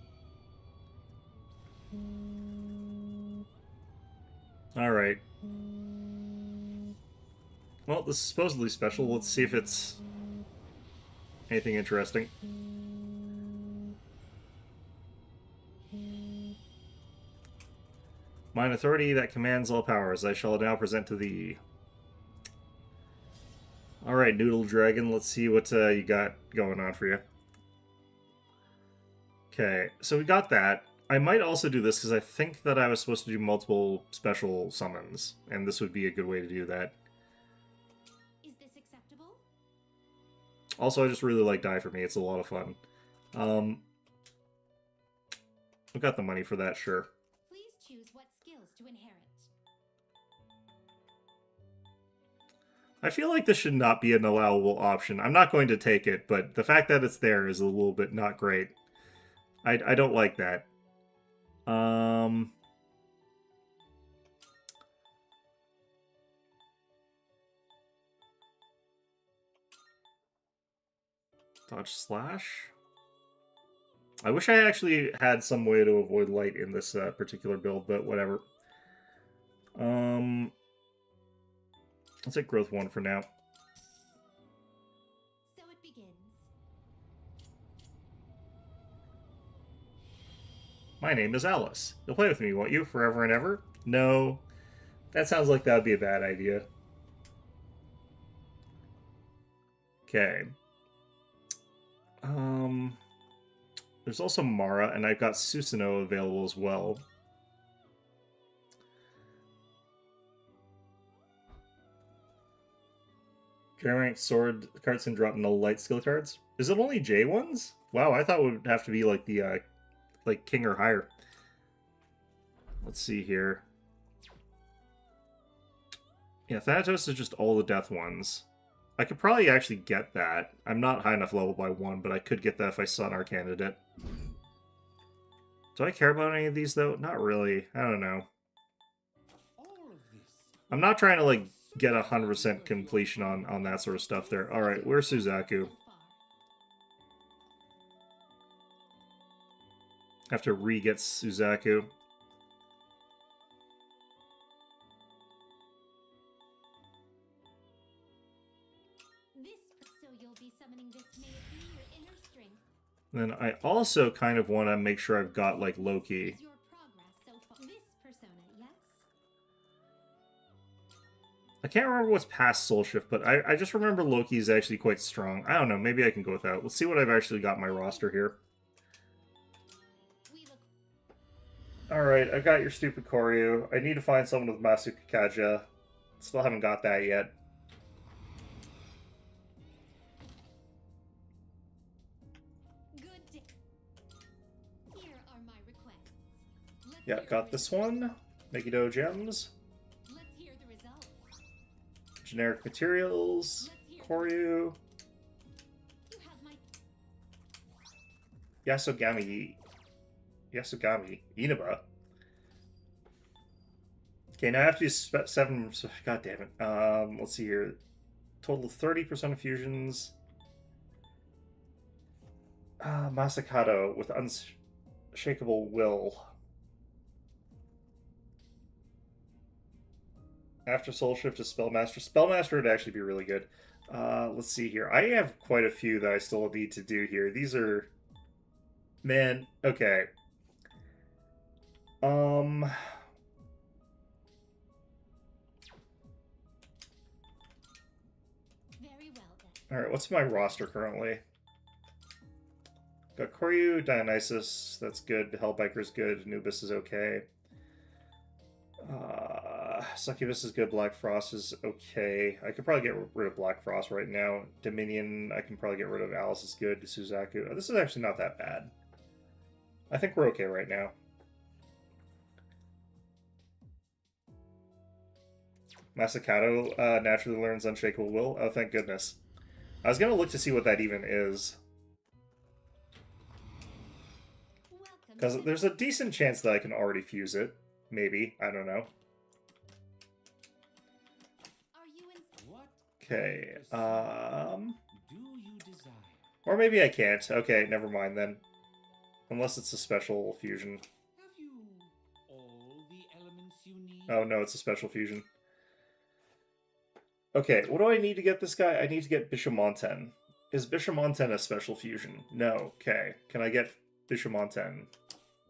Alright. Well, this is supposedly special. Let's see if it's anything interesting. Mine authority that commands all powers, I shall now present to thee. Alright, Noodle Dragon, let's see what you got going on for you. Okay, so we got that. I might also do this because I think that I was supposed to do multiple special summons, and this would be a good way to do that. Is this acceptable? Also, I just really like Die For Me, it's a lot of fun. I've got the money for that, sure. Please choose what skills to inherit. I feel like this should not be an allowable option. I'm not going to take it, but the fact that it's there is a little bit not great. I don't like that. Dodge slash? I wish I actually had some way to avoid light in this particular build, but whatever. Let's take growth 1 for now. So it begins. My name is Alice. You'll play with me, won't you? Forever and ever? No. That sounds like that would be a bad idea. Okay. There's also Mara, and I've got Susanoo available as well. Carrying sword cards and drop no light skill cards. Is it only J ones? Wow, I thought it would have to be like the like king or higher. Let's see here. Yeah, Thanatos is just all the death ones. I could probably actually get that. I'm not high enough level by 1, but I could get that if I Sun our candidate. Do I care about any of these, though? Not really. I don't know. I'm not trying to, like, get 100% completion on that sort of stuff there. Alright, where's Suzaku? Have to re-get Suzaku. So you'll be summoning this, may it be your inner strength. Then I also kind of want to make sure I've got, like, Loki. Is your progress so far? This persona, yes? I can't remember what's past Soul Shift, but I just remember Loki is actually quite strong. I don't know, maybe I can go with that. Let's see what I've actually got in my roster here. We look Alright, I've got your stupid Koryu. I need to find someone with Masuka Kaja. Still haven't got that yet. good day. Here are my requests. Let's Yeah, hear the got this results. one. Megiddo Gems. Let's hear the results. Generic materials. Koryu. You have my Yasogami. Yasogami. Inaba. Okay, now I have to do 7... God damn it. Let's see here. Total 30% of fusions. Masakato with unshakable will. After Soul Shift is Spellmaster. Spellmaster would actually be really good. Let's see here. I have quite a few that I still need to do here. These are... Man, okay. very well then. Alright, what's my roster currently? Got Koryu, Dionysus, that's good. Hellbiker's good. Anubis is okay. Succubus is good. Black Frost is okay. I could probably get rid of Black Frost right now. Dominion, I can probably get rid of. Alice is good. Suzaku. This is actually not that bad. I think we're okay right now. Masakato naturally learns Unshakable Will. Oh, thank goodness. I was going to look to see what that even is. Welcome. Because there's a decent chance that I can already fuse it. Maybe. I don't know. Are you in What Okay. do you desire? Or maybe I can't. Okay, never mind then. Unless it's a special fusion. Have you all the elements you need? Oh no, it's a special fusion. Okay, what do I need to get this guy? I need to get Bishamonten. Is Bishamonten a special fusion? No. Okay. Can I get Bishamonten?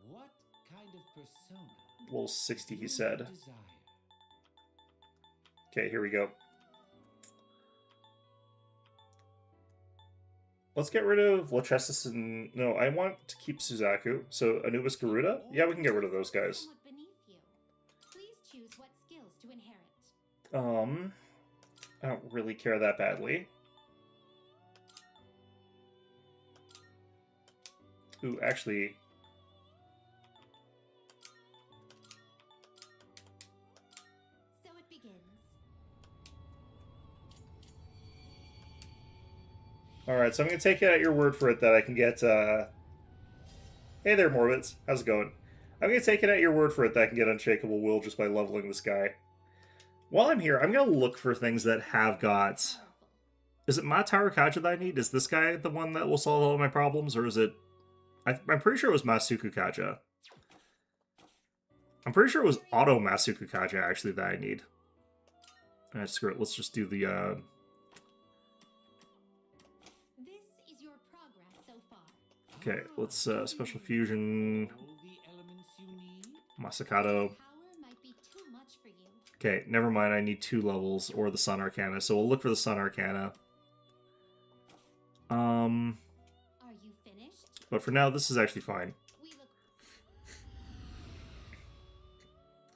What kind of persona? Level 60, do he you said. desire? Okay, here we go. Let's get rid of Lachesis and... No, I want to keep Suzaku. So, Anubis Garuda? Yeah, we can get rid of those guys. somewhat beneath you? Please choose what skills to inherit. I don't really care that badly. Ooh, actually... So it begins. Alright, so I'm going to take it at your word for it that I can get, Hey there, Morbits. How's it going? I'm going to take it at your word for it that I can get Unshakable Will just by leveling this guy. While I'm here, I'm going to look for things that have got... Powerful. Is it Mataru Kaja that I need? Is this guy the one that will solve all my problems, or is it... I'm pretty sure it was Masuku Kaja. I'm pretty sure it was Auto Masuku Kaja, actually, that I need. Alright, screw it. Let's just do the, This is your progress so far. Okay, let's, Special Fusion... All the elements you need? Masakato. Power might be too much for you. Okay, never mind. I need 2 levels, or the Sun Arcana. So we'll look for the Sun Arcana. Are you finished? But for now, this is actually fine. We look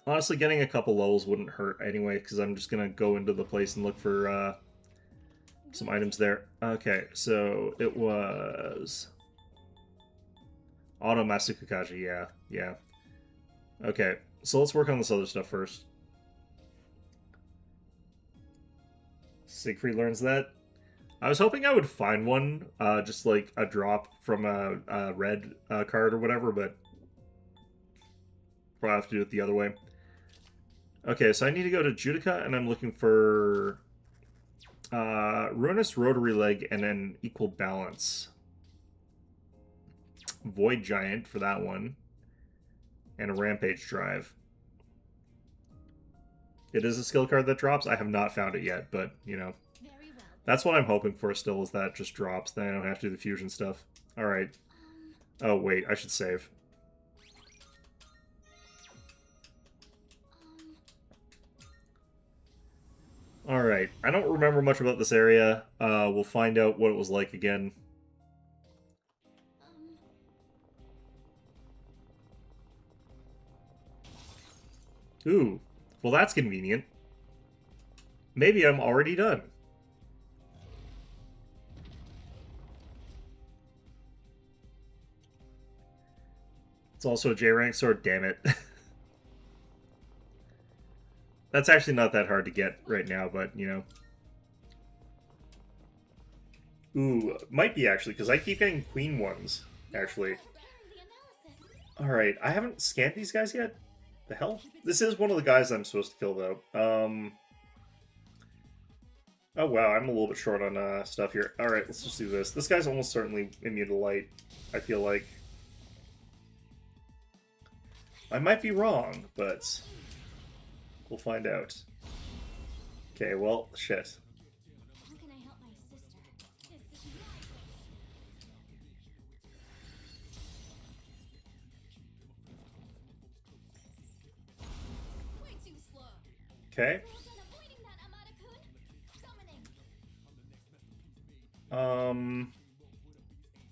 Honestly, getting a couple levels wouldn't hurt anyway, because I'm just going to go into the place and look for some items there. Okay, so it was... Auto Masuku Kaji, yeah. Okay, so let's work on this other stuff first. Siegfried learns that. I was hoping I would find one, just like a drop from a red card or whatever, but probably have to do it the other way. Okay, so I need to go to Judica, and I'm looking for Ruinous Rotary Leg and an Equal Balance. Void Giant for that one. And a Rampage Drive. It is a skill card that drops. I have not found it yet, but, you know. very well. That's what I'm hoping for still, is that just drops. Then I don't have to do the fusion stuff. Alright. Oh, wait, I should save. Alright, I don't remember much about this area. We'll find out what it was like again. Ooh, well that's convenient. Maybe I'm already done. It's also a J-rank sword, damn it. That's actually not that hard to get right now, but, you know. Ooh, might be actually, because I keep getting queen ones, actually. Alright, I haven't scanned these guys yet? The hell? This is one of the guys I'm supposed to kill, though. Oh wow, I'm a little bit short on stuff here. Alright, let's just do this. This guy's almost certainly immune to light, I feel like. I might be wrong, but we'll find out. Okay, well, shit. How can I help my sister? This is way too slow. Okay. Well done avoiding that, Amada-kun. Summoning.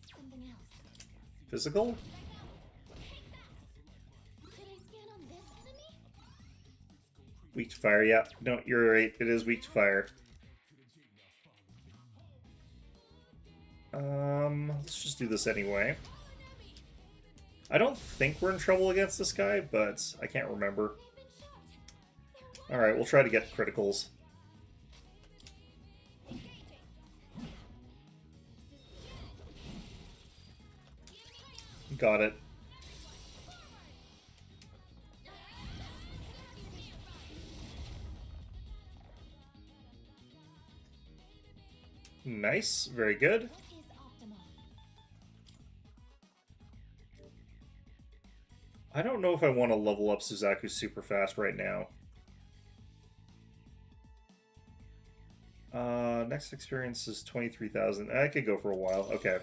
Something else. Physical? Right now. Take that. Did I scan on this enemy? Weak to fire, yeah. No, you're right. It is weak to fire. Let's just do this anyway. I don't think we're in trouble against this guy, but I can't remember. They've been shot. Alright, we'll try to get criticals. Got it. Nice, very good. What is optimal? I don't know if I want to level up Suzaku super fast right now. Next experience is 23,000. I could go for a while. Okay.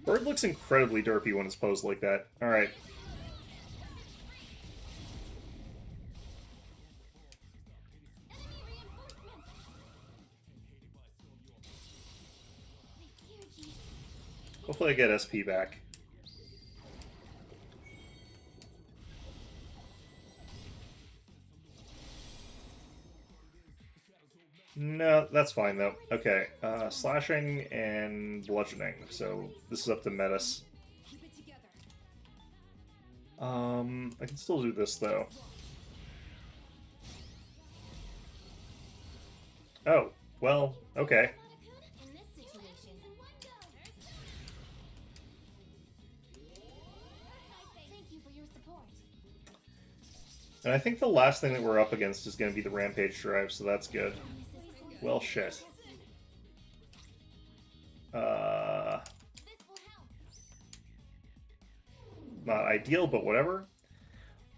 Bird looks incredibly derpy when it's posed like that. Alright. Hopefully I get SP back. No, that's fine though. Okay, slashing and bludgeoning. So this is up to Metis. I can still do this though. Oh, well, okay. In this situation, thank you for your support. And I think the last thing that we're up against is going to be the Rampage Drive, so that's good. Well, shit. This will help. Not ideal, but whatever.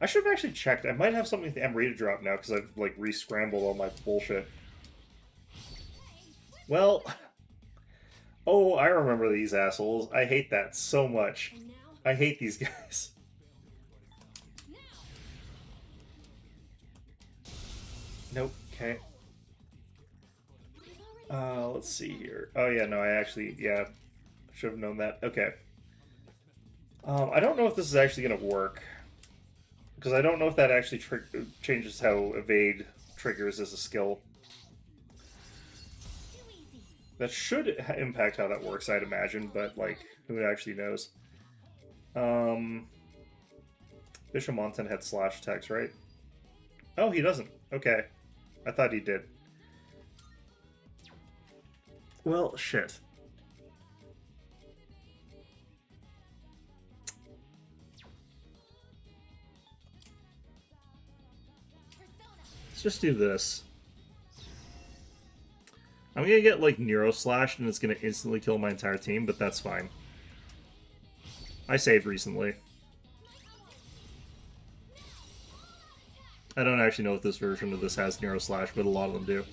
I should have actually checked. I might have something with the Emery to drop now, because I've, like, re-scrambled all my bullshit. Well... Oh, I remember these assholes. I hate that so much. I hate these guys. Nope, okay. Let's see here. Oh yeah, no, I actually, yeah, should have known that. Okay. I don't know if this is actually going to work. Because I don't know if that actually changes how evade triggers as a skill. That should impact how that works, I'd imagine, but, like, who actually knows? Bishamonten had slash attacks, right? Oh, he doesn't. Okay. I thought he did. Well, shit. Let's just do this. I'm gonna get, like, Nero slashed, and it's gonna instantly kill my entire team, but that's fine. I saved recently. I don't actually know if this version of this has Nero slash, but a lot of them do.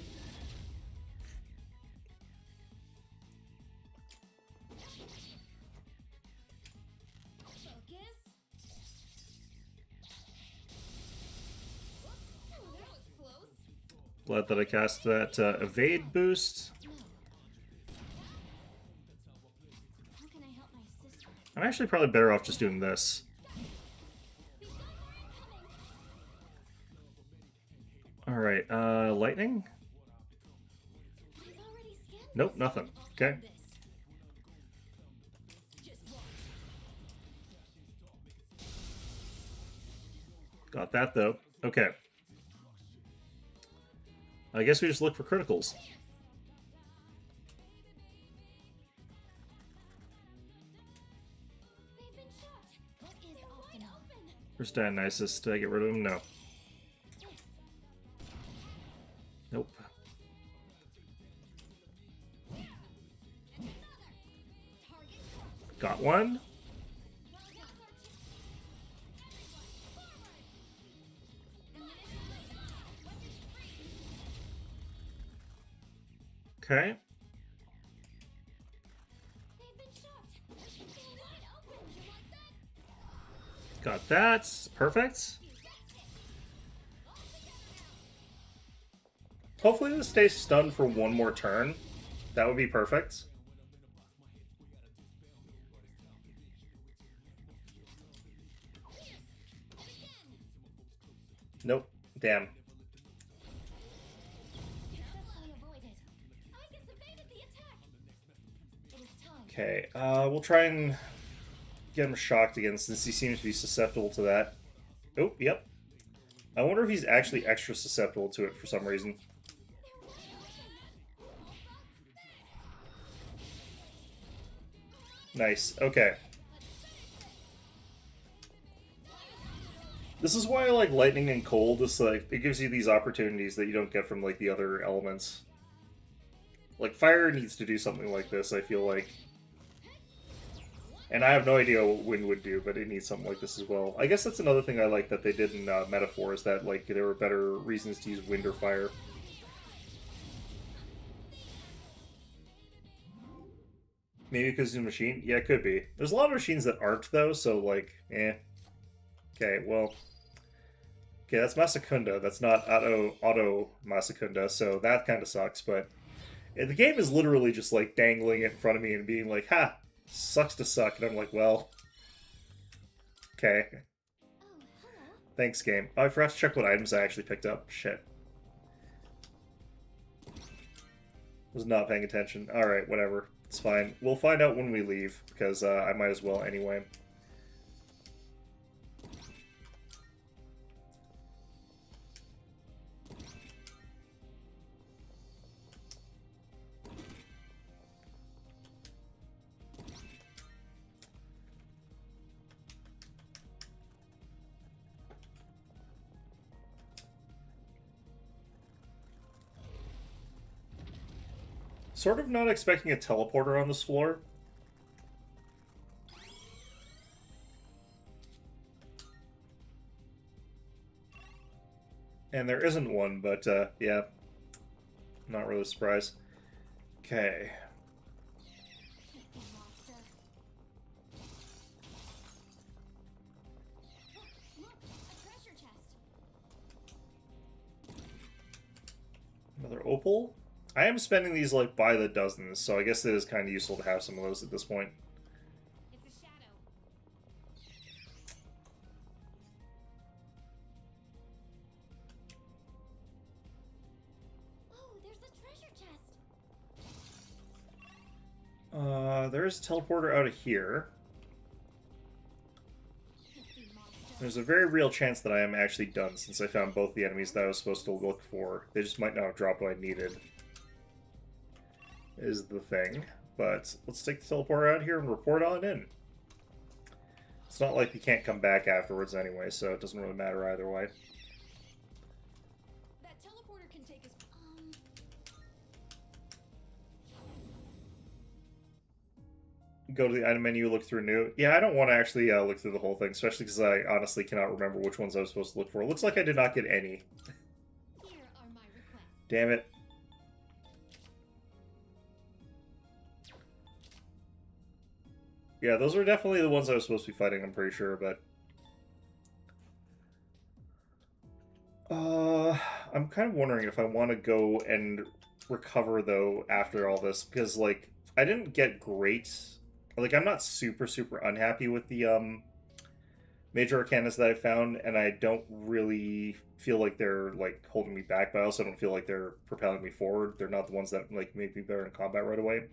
Glad that I cast that evade boost. No. How can I help my sister? I'm actually probably better off just doing this. Alright, lightning? I've already scanned Nope, this. nothing. I'll Okay. find this. Just watch. Got that, though. Okay. I guess we just look for criticals. They've been shot. What is optimal? Where's Dionysus? Did I get rid of him? No. Nope. Got one. Okay. They've been shot. Wide open. You like that? Got that. Perfect. Hopefully this stays stunned for one more turn. That would be perfect. Nope. Damn. Successfully avoided. Aegis evaded the attack. It is time. Okay, we'll try and get him shocked again since he seems to be susceptible to that. Oh, yep. I wonder if he's actually extra susceptible to it for some reason. Nice, okay. This is why I like lightning and cold. It's like, it gives you these opportunities that you don't get from like the other elements. Like fire needs to do something like this, I feel like. And I have no idea what wind would do, but it needs something like this as well. I guess that's another thing I like that they did in Metaphor, is that like there were better reasons to use wind or fire. Maybe because it's a machine? Yeah, it could be. There's a lot of machines that aren't, though, so like, eh. Okay, well. Okay, that's Masakunda. That's not auto Masakunda, so that kind of sucks, but the game is literally just like dangling it in front of me and being like, ha, sucks to suck, and I'm like, well, okay. Oh, hello. Thanks, game. Oh, I forgot to check what items I actually picked up. Shit. Was not paying attention. Alright, whatever. It's fine. We'll find out when we leave, because I might as well anyway. Sort of not expecting a teleporter on this floor. And there isn't one, but yeah. Not really surprised. Okay. You monster. Look, a treasure chest. Another opal? I am spending these like by the dozens, so I guess it is kind of useful to have some of those at this point. It's a shadow. Oh, there's a treasure chest. There is a teleporter out of here. You monster. There's a very real chance that I am actually done since I found both the enemies that I was supposed to look for. They just might not have dropped what I needed. Is the thing. But let's take the teleporter out here and report on in. It's not like we can't come back afterwards anyway, so it doesn't really matter either way. That teleporter can take us. Go to the item menu, look through new. Yeah, I don't want to actually look through the whole thing, especially because I honestly cannot remember which ones I was supposed to look for. It looks like I did not get any. Here are my requests. Damn it. Yeah, those were definitely the ones I was supposed to be fighting, I'm pretty sure, but... I'm kind of wondering if I want to go and recover, though, after all this, because, like, I didn't get great... Like, I'm not super, super unhappy with the, Major Arcanas that I found, and I don't really feel like they're, like, holding me back, but I also don't feel like they're propelling me forward. They're not the ones that, like, make me better in combat right away.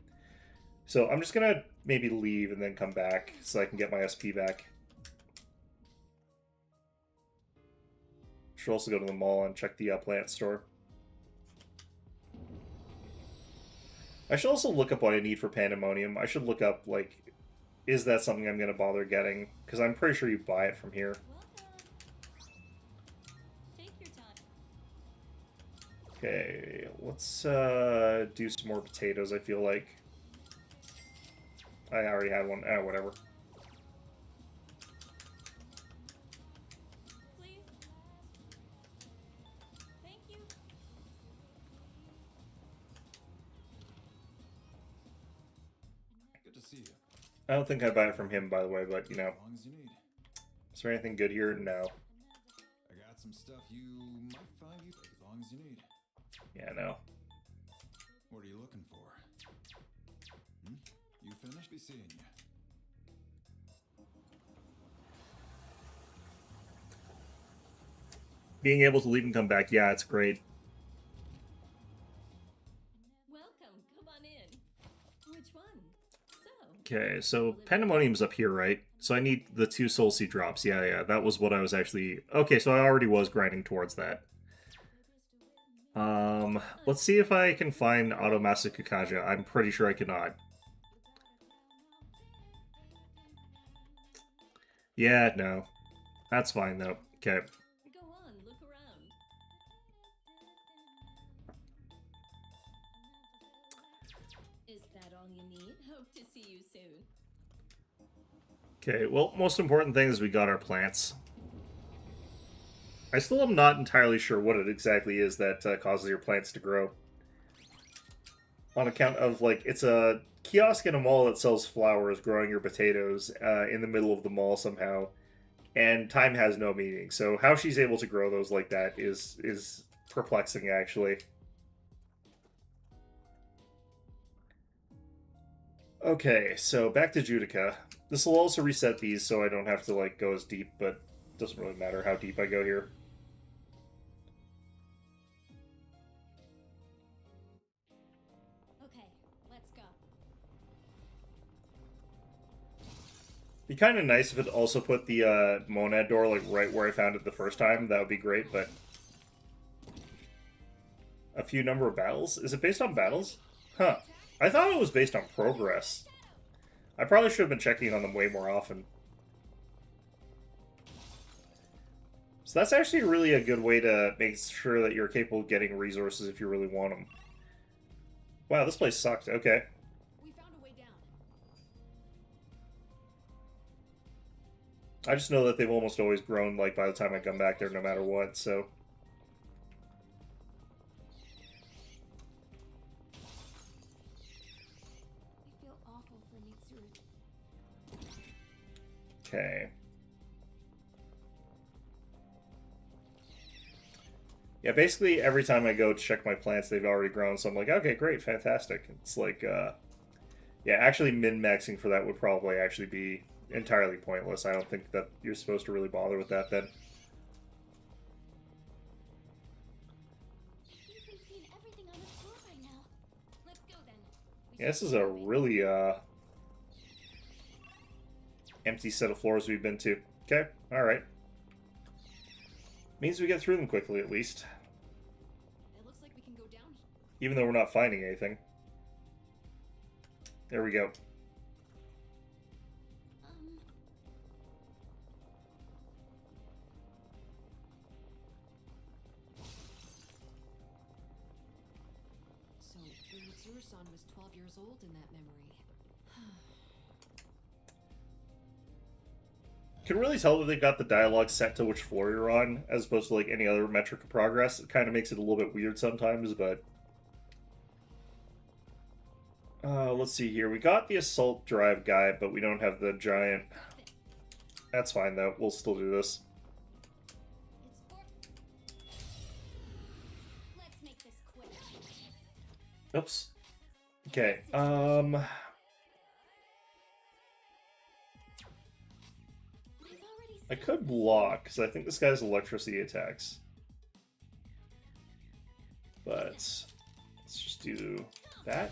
So I'm just gonna maybe leave and then come back so I can get my SP back. Should also go to the mall and check the plant store. I should also look up what I need for Pandemonium. I should look up, like, is that something I'm going to bother getting? Because I'm pretty sure you buy it from here. Take your time. Okay, let's do some more potatoes, I feel like. I already had one. Whatever. Please. Thank you. Good to see you. I don't think I buy it from him, by the way, but, you know. As long as you need. Is there anything good here? No. I got some stuff you might find you as long as you need. Yeah, no. What are you looking for? You finished? Be seeing you. Being able to leave and come back, yeah, it's great. Welcome. Come on in. Which one? Okay, so Pandemonium's up here, right? So I need the 2 Soul Seed drops. Yeah, that was what I was actually... Okay, so I already was grinding towards that. Let's see if I can find Automasa Kukaja. I'm pretty sure I cannot. Yeah, no. That's fine, though. Okay. Go on, look around. Is that all you need? Hope to see you soon. Okay, well, most important thing is we got our plants. I still am not entirely sure what it exactly is that causes your plants to grow. On account of, like, it's a kiosk in a mall that sells flowers growing your potatoes in the middle of the mall somehow. And time has no meaning. So how she's able to grow those like that is perplexing, actually. Okay, so back to Judica. This will also reset these so I don't have to, like, go as deep, but it doesn't really matter how deep I go here. Okay, let's go. Be kind of nice if it also put the Monad door, like, right where I found it the first time. That would be great, but... A few number of battles? Is it based on battles? Huh. I thought it was based on progress. I probably should have been checking on them way more often. So that's actually really a good way to make sure that you're capable of getting resources if you really want them. Wow, this place sucked. Okay. We found a way down. I just know that they've almost always grown, like, by the time I come back there, no matter what, so... I feel awful for Mitsuru. Okay. Yeah, basically every time I go to check my plants, they've already grown, so I'm like, okay, great, fantastic. It's like, yeah, actually min-maxing for that would probably actually be entirely pointless. I don't think that you're supposed to really bother with that then. I think we've seen everything on the floor by now. Let's go then. Yeah, this is a really, empty set of floors we've been to. Okay, alright. Means we get through them quickly, at least. It looks like we can go down. Even though we're not finding anything. There we go. So, Mitsuru-san was 12 years old in that memory. Can really tell that they got the dialogue set to which floor you're on, as opposed to, like, any other metric of progress. It kind of makes it a little bit weird sometimes, but... let's see here. We got the assault drive guy, but we don't have the giant... That's fine, though. We'll still do this. It's for... Oops. Okay, I've already I studied could this. block, because I think this guy has electricity attacks. But let's just do that.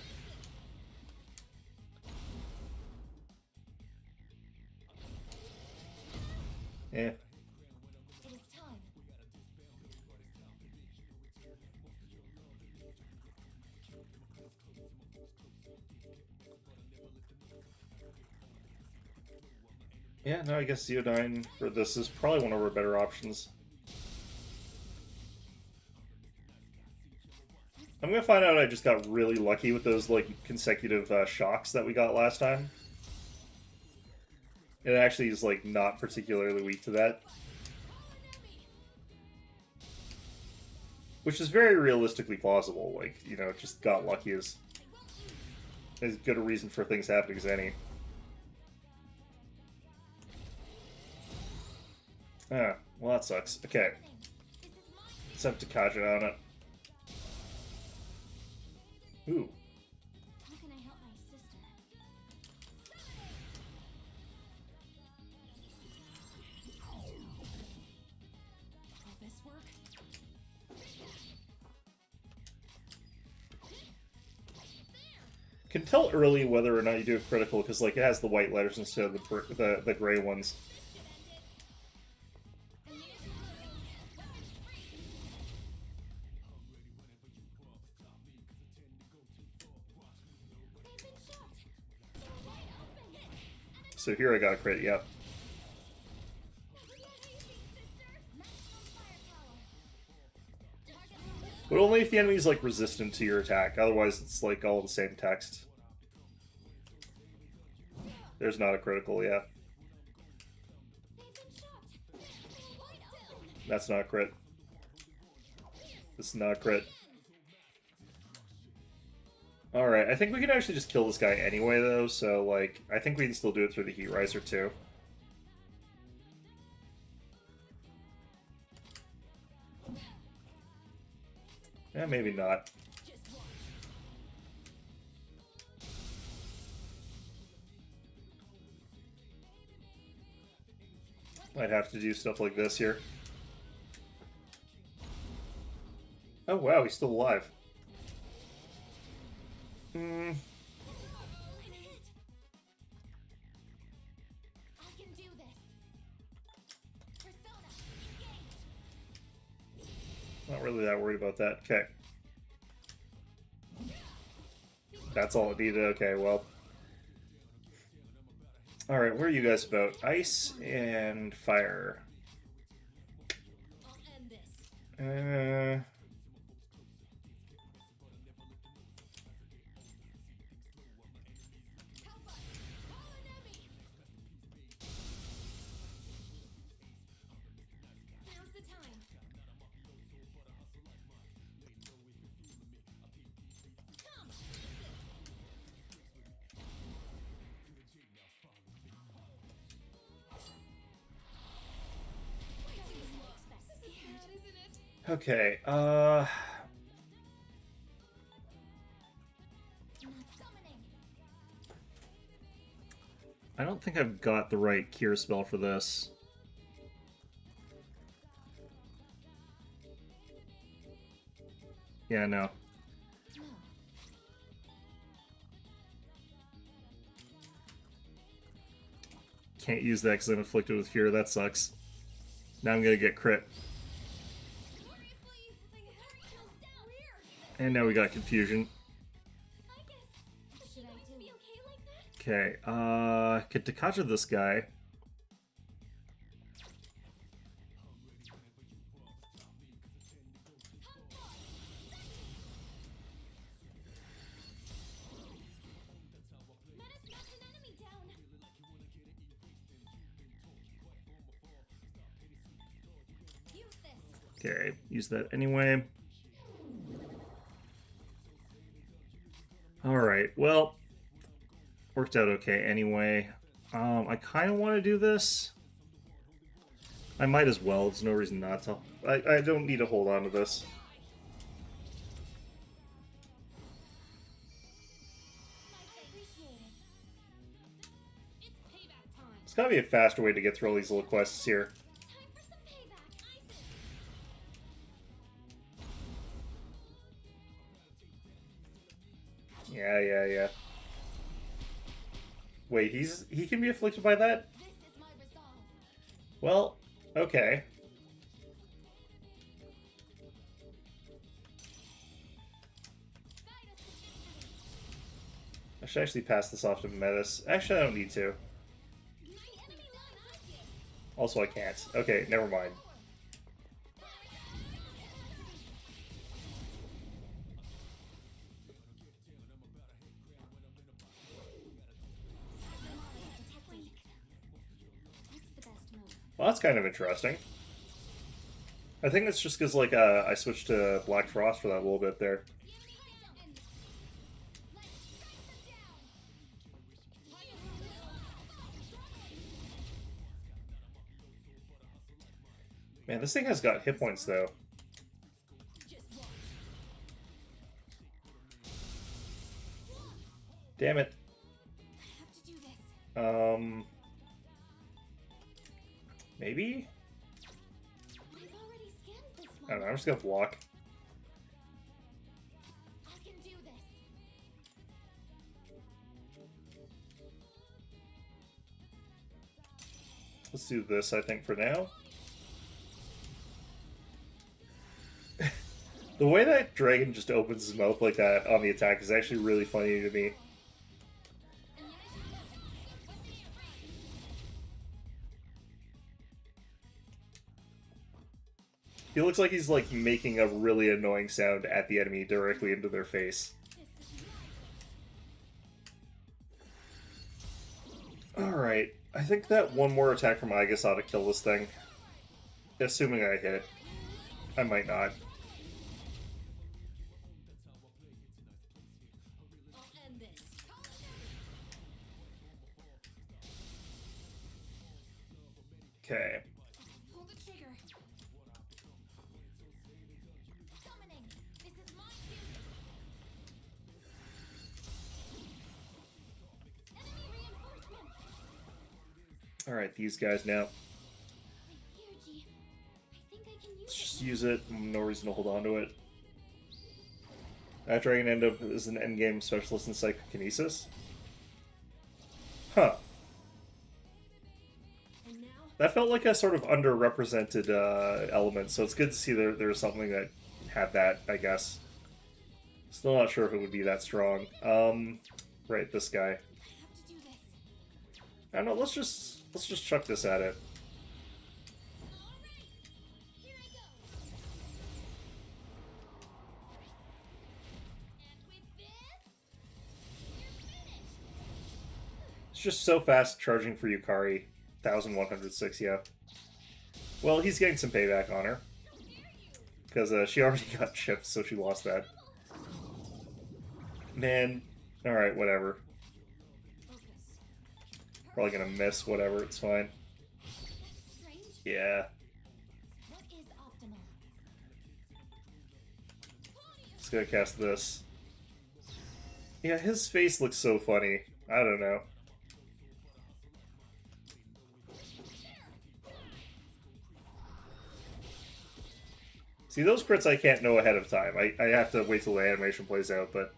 Yeah. It is time. Yeah, no, I guess Zeo9 for this is probably one of our better options. I'm gonna find out I just got really lucky with those like consecutive shocks that we got last time. It actually is like not particularly weak to that. Which is very realistically possible, like, you know, just got lucky is as good a reason for things happening as any. Ah, well that sucks. Okay, This is my let's have Takaja on it. Ooh. How can I help my sister? Will this work? Can tell early whether or not you do a critical, because like it has the white letters instead of the gray ones. They've been shocked. They're wide open. So here I got a crit, yep. But only if the enemy's like resistant to your attack, otherwise it's like all the same text. There's not a critical, yeah. That's not a crit. This is not a crit. Alright, I think we can actually just kill this guy anyway though, so like, I think we can still do it through the Heat Riser too. Yeah, maybe not. Might have to do stuff like this here. Oh wow, he's still alive. Hmm. I can do this. Persona, engage. Not really that worried about that. Okay. That's all it needed. Okay, well. Alright, where are you guys about? Ice and fire. I'll end this. Now's the time. Come. Okay, Not summoning. I don't think I've got the right cure spell for this. Yeah, no. No. Can't use that because I'm afflicted with fear. That sucks. Now I'm gonna get crit. Seriously? Like, hurry kills down here. And now we got confusion. I guess. Is she going to be okay like that? Okay, could Takaja this guy. Let us knock an enemy down. Use this. Okay, use that anyway. Alright, well, worked out okay anyway. I kind of want to do this. I might as well, there's no reason not to. I don't need to hold on to this. There's gotta be a faster way to get through all these little quests here. Time for some payback, Isis. Yeah. Wait, he can be afflicted by that? This is my resolve. Well, okay. Guide us to victory. I should actually pass this off to Metis. Actually, I don't need to. My enemy lies with you. Also, I can't. Okay, never mind. What's the best move? Well, that's kind of interesting. I think it's just because, like, I switched to Black Frost for that little bit there. Man, this thing has got hit points, though. Damn it. I have to do this. Maybe? I've already scanned this I don't know, one. I'm just gonna block. I can do this. Let's do this, I think, for now. The way that dragon just opens his mouth like that on the attack is actually really funny to me. He looks like he's like making a really annoying sound at the enemy directly into their face. Alright, I think that one more attack from Aegis ought to kill this thing. Assuming I hit. I might not. I'll end this. Okay. Pull the trigger. Summoning. This is my cue. Enemy reinforcements. Alright, these guys now. Here, G. I think I can use Let's it. just use it. No reason to hold on to it. That dragon end up as an endgame specialist in psychokinesis? Huh. And now, That felt like a sort of underrepresented element, so it's good to see there's something that had that, I guess. Still not sure if it would be that strong. Right, this guy. I have to do this. I don't know, let's just chuck this at it. Alright. Here I go. And with this, you're finished. It's just so fast charging for Yukari. 1106, yeah. Well, he's getting some payback on her. Because she already got chipped, so she lost that. Man. Alright, whatever. focus. Probably gonna miss, whatever, it's fine. That's strange. Yeah. What is optimal? Just gonna cast this. Yeah, his face looks so funny. I don't know. See, those crits I can't know ahead of time. I have to wait till the animation plays out, but...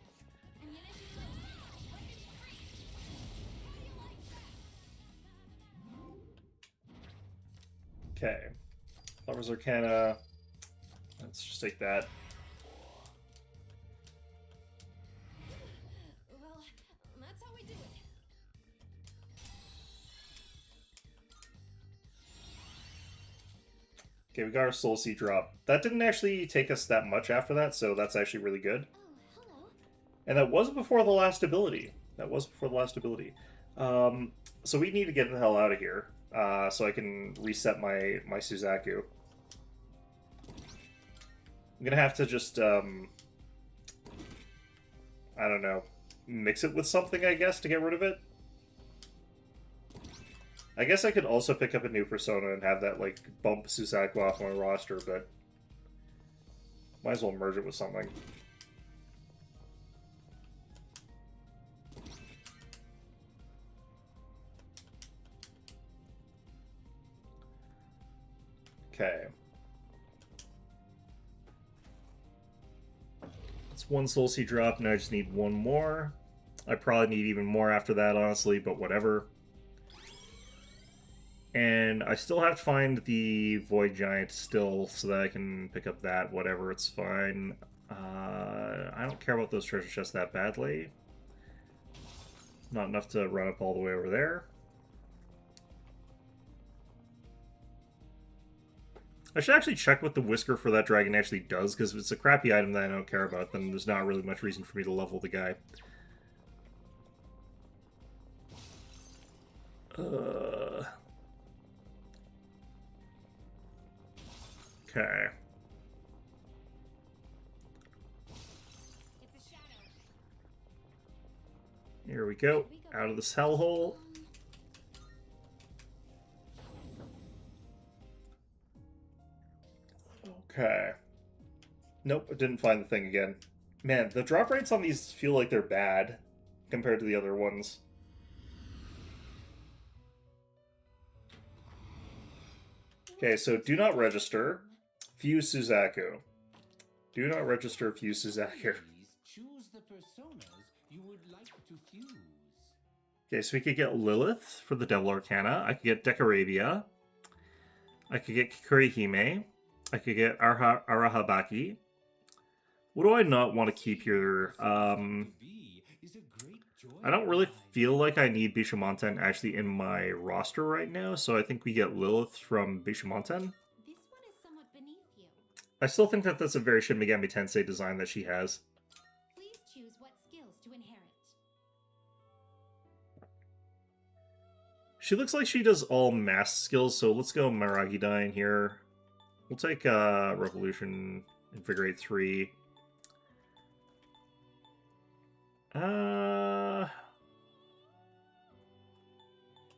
Okay. Lover's Arcana. Let's just take that. Well, that's how we do it. Okay, we got our Soul Seed drop. That didn't actually take us that much after that, so that's actually really good. Oh, hello. And that was before the last ability. So we need to get the hell out of here, so I can reset my Suzaku. I'm gonna have to just, I don't know, mix it with something, I guess, to get rid of it. I guess I could also pick up a new persona and have that, like, bump Suzaku off my roster, but might as well merge it with something. It's one soul seed drop, and I just need one more. I probably need even more after that, honestly, but whatever. And I still have to find the Void Giant still, so that I can pick up that. Whatever, it's fine. I don't care about those treasure chests that badly. Not enough to run up all the way over there. I should actually check what the Whisker for that dragon actually does, because if it's a crappy item that I don't care about, then there's not really much reason for me to level the guy. Okay. It's a shadow. Here we go. Out of this hellhole. Okay. Nope, I didn't find the thing again. Man, the drop rates on these feel like they're bad compared to the other ones. Okay, so do not register. Fuse Suzaku. Do not register Fuse Suzaku. Please choose the personas you would like to fuse. Okay, so we could get Lilith for the Devil Arcana. I could get Decarabia. I could get Kikurihime. I could get Arahabaki. What do I not want to keep here? I don't really feel like I need Bishamonten actually in my roster right now, so I think we get Lilith from Bishamonten. This one is somewhat beneath you. I still think that that's a very Shin Megami Tensei design that she has. Please choose what skills to inherit. She looks like she does all mass skills, so let's go Maragi Dine here. We'll take Revolution, Invigorate 3.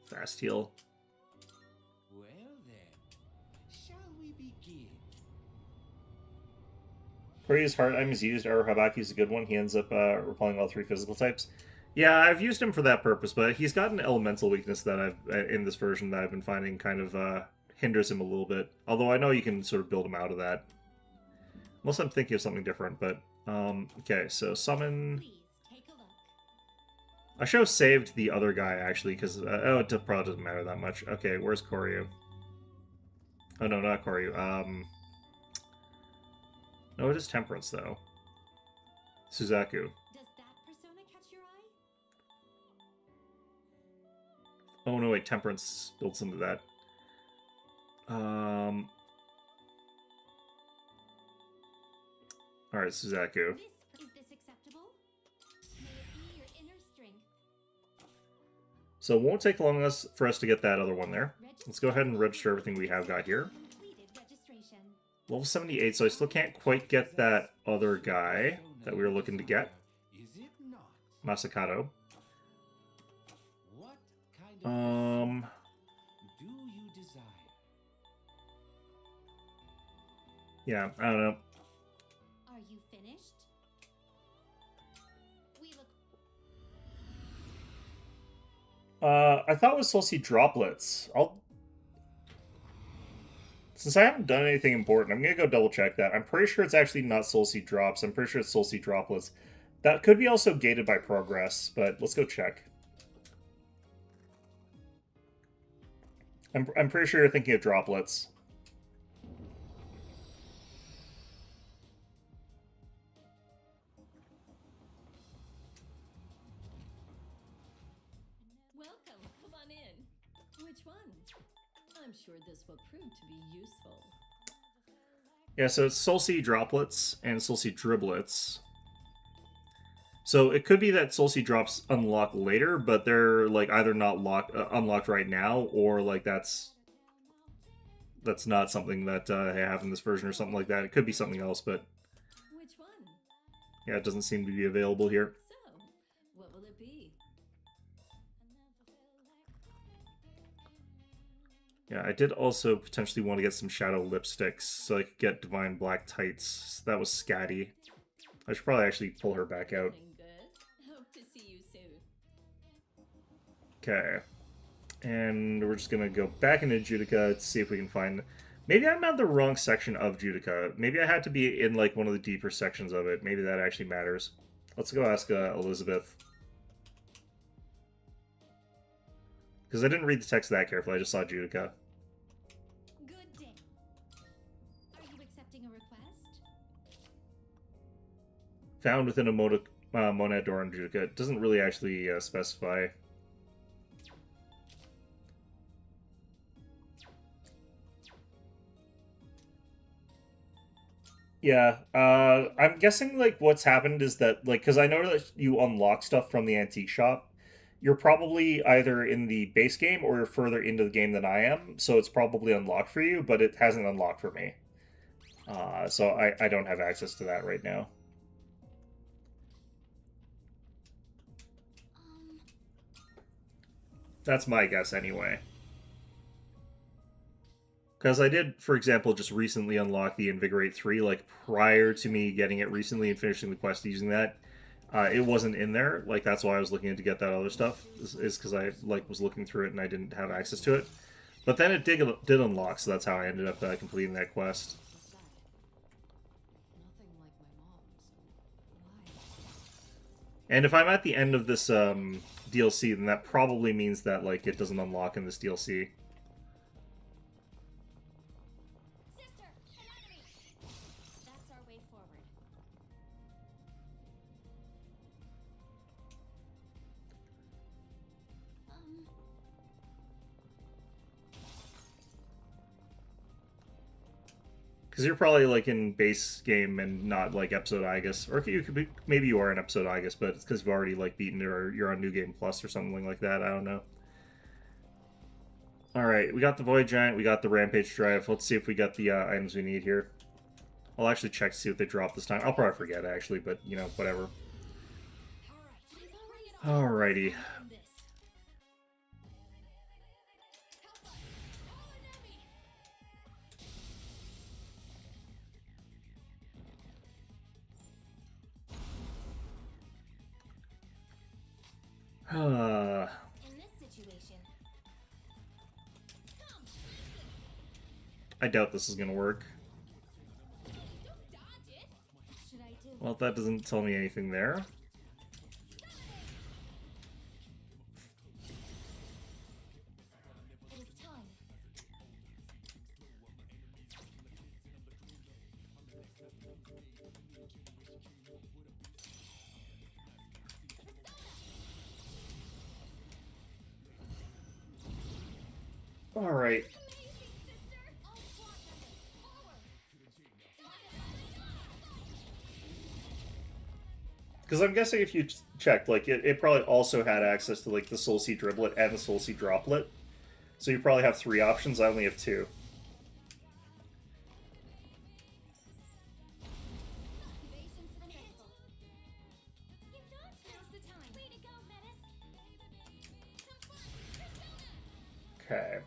Fast heal. Well then, shall we begin? Korea's hard item is used. Arahabaki is a good one. He ends up repelling all 3 physical types. Yeah, I've used him for that purpose, but he's got an elemental weakness that I've in this version that I've been finding kind of hinders him a little bit. Although I know you can sort of build him out of that. Unless I'm thinking of something different, but okay, so summon. Please take a look. I should have saved the other guy actually, because oh, it probably doesn't matter that much. Okay, where's Koryu? Oh no, not Koryu. No, it is Temperance though. Suzaku. Does that persona catch your eye? Oh no, wait, Temperance builds into that. Alright, Suzaku. Is this acceptable? May it be your inner strength. So it won't take long for us to get that other one there. Let's go ahead and register everything we have got here. Completed registration. Level 78, so I still can't quite get that other guy that we were looking to get. Is it not? Masakato. What kind of do you desire? Yeah, I don't know. Are you finished? We look. I thought it was supposed to be droplets. Since I haven't done anything important, I'm gonna go double check that. I'm pretty sure it's actually not Soul Seed drops. I'm pretty sure it's Soul Seed droplets. That could be also gated by progress, but let's go check. I'm pretty sure you're thinking of droplets. Welcome. Come on in. Which one? I'm sure this will prove to be useful. Yeah, so it's Soul Seed droplets and Soul Seed driblets. So it could be that Soul Seed drops unlock later, but they're like either not unlocked right now, or like that's not something that I have in this version or something like that. It could be something else, but Which one? yeah, it doesn't seem to be available here. So, what will it be? Yeah, I did also potentially want to get some shadow lipsticks so I could get Divine Black Tights. That was scatty. I should probably actually pull her back out. Something good? Hope to see you soon. Okay. And we're just going to go back into Judica to see if we can find Maybe I'm on the wrong section of Judica. Maybe I had to be in like one of the deeper sections of it. Maybe that actually matters. Let's go ask Elizabeth. Because I didn't read the text that carefully. I just saw Judica. Good day. Are you accepting a request? Found within a monad door in Judica. It doesn't really actually specify. Yeah, I'm guessing, like, what's happened is that, like, because I know that you unlock stuff from the antique shop, you're probably either in the base game or you're further into the game than I am, so it's probably unlocked for you, but it hasn't unlocked for me. So I don't have access to that right now. Um, That's my guess, anyway. Because I did, for example, just recently unlock the Invigorate 3, like, prior to me getting it recently and finishing the quest using that. It wasn't in there, like, that's why I was looking to get that other stuff, is because I, like, was looking through it and I didn't have access to it. But then it did unlock, so that's how I ended up completing that quest. Nothing like my mom's. Why? And if I'm at the end of this DLC, then that probably means that, like, it doesn't unlock in this DLC. sister, an enemy. That's our way forward. Because you're probably, like, in base game and not, like, episode Aegis. Or you could be, maybe you are in episode Aegis, but it's because you've already, like, beaten it or you're on New Game Plus or something like that. I don't know. Alright, we got the Void Giant, we got the Rampage Drive. Let's see if we got the items we need here. I'll actually check to see what they drop this time. I'll probably forget, actually, but, you know, whatever. Alrighty. In this situation, I doubt this is gonna work. don't dodge it. What should I do? Well, that doesn't tell me anything there. It is time. Alright. Amazing, sister. All squad members, forward. Because I'm guessing if you checked, like, it probably also had access to, like, the Soul Seed Driblet and the Soul Seed Droplet. So you probably have 3 options, I only have 2. Activation successful. You got now's the time. Way to go, Menace. Okay.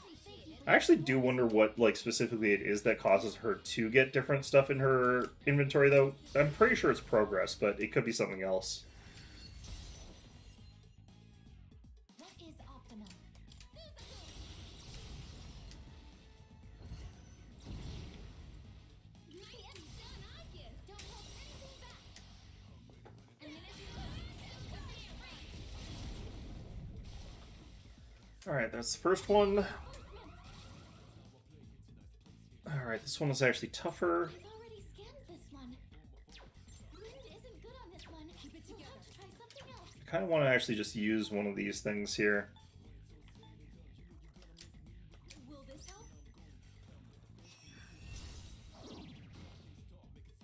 Appreciate it. I actually do wonder what, like, specifically it is that causes her to get different stuff in her inventory, though. I'm pretty sure it's progress, but it could be something else. What is optimum? Don't hold anything back. Alright, that's the first one. Alright, this one is actually tougher. I've already scanned this one. Wind isn't good on this one. Keep it together. We'll have to try something else. I kind of want to actually just use one of these things here. Will this help?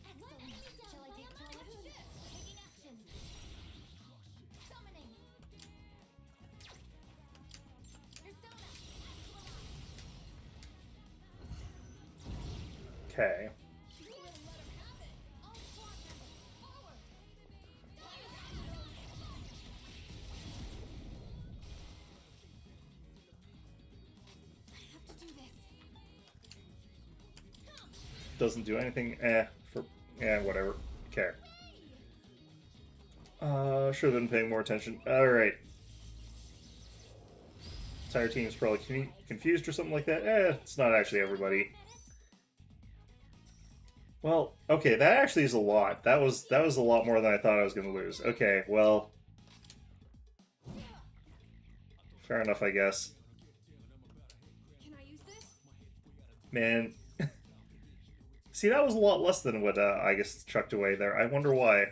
Excellent. Shall I take charge? Taking action. Summoning. Persona. Okay. You will let him have it. All squad members, forward. I have to do this. Doesn't do anything. Whatever. Okay. Should have been paying more attention. Alright. entire team's probably confused or something like that. It's not actually everybody. Well, okay, that actually is a lot. That was a lot more than I thought I was going to lose. Okay, well, fair enough, I guess. Can I use this? Man, see, that was a lot less than what Aegis chucked away there. I wonder why.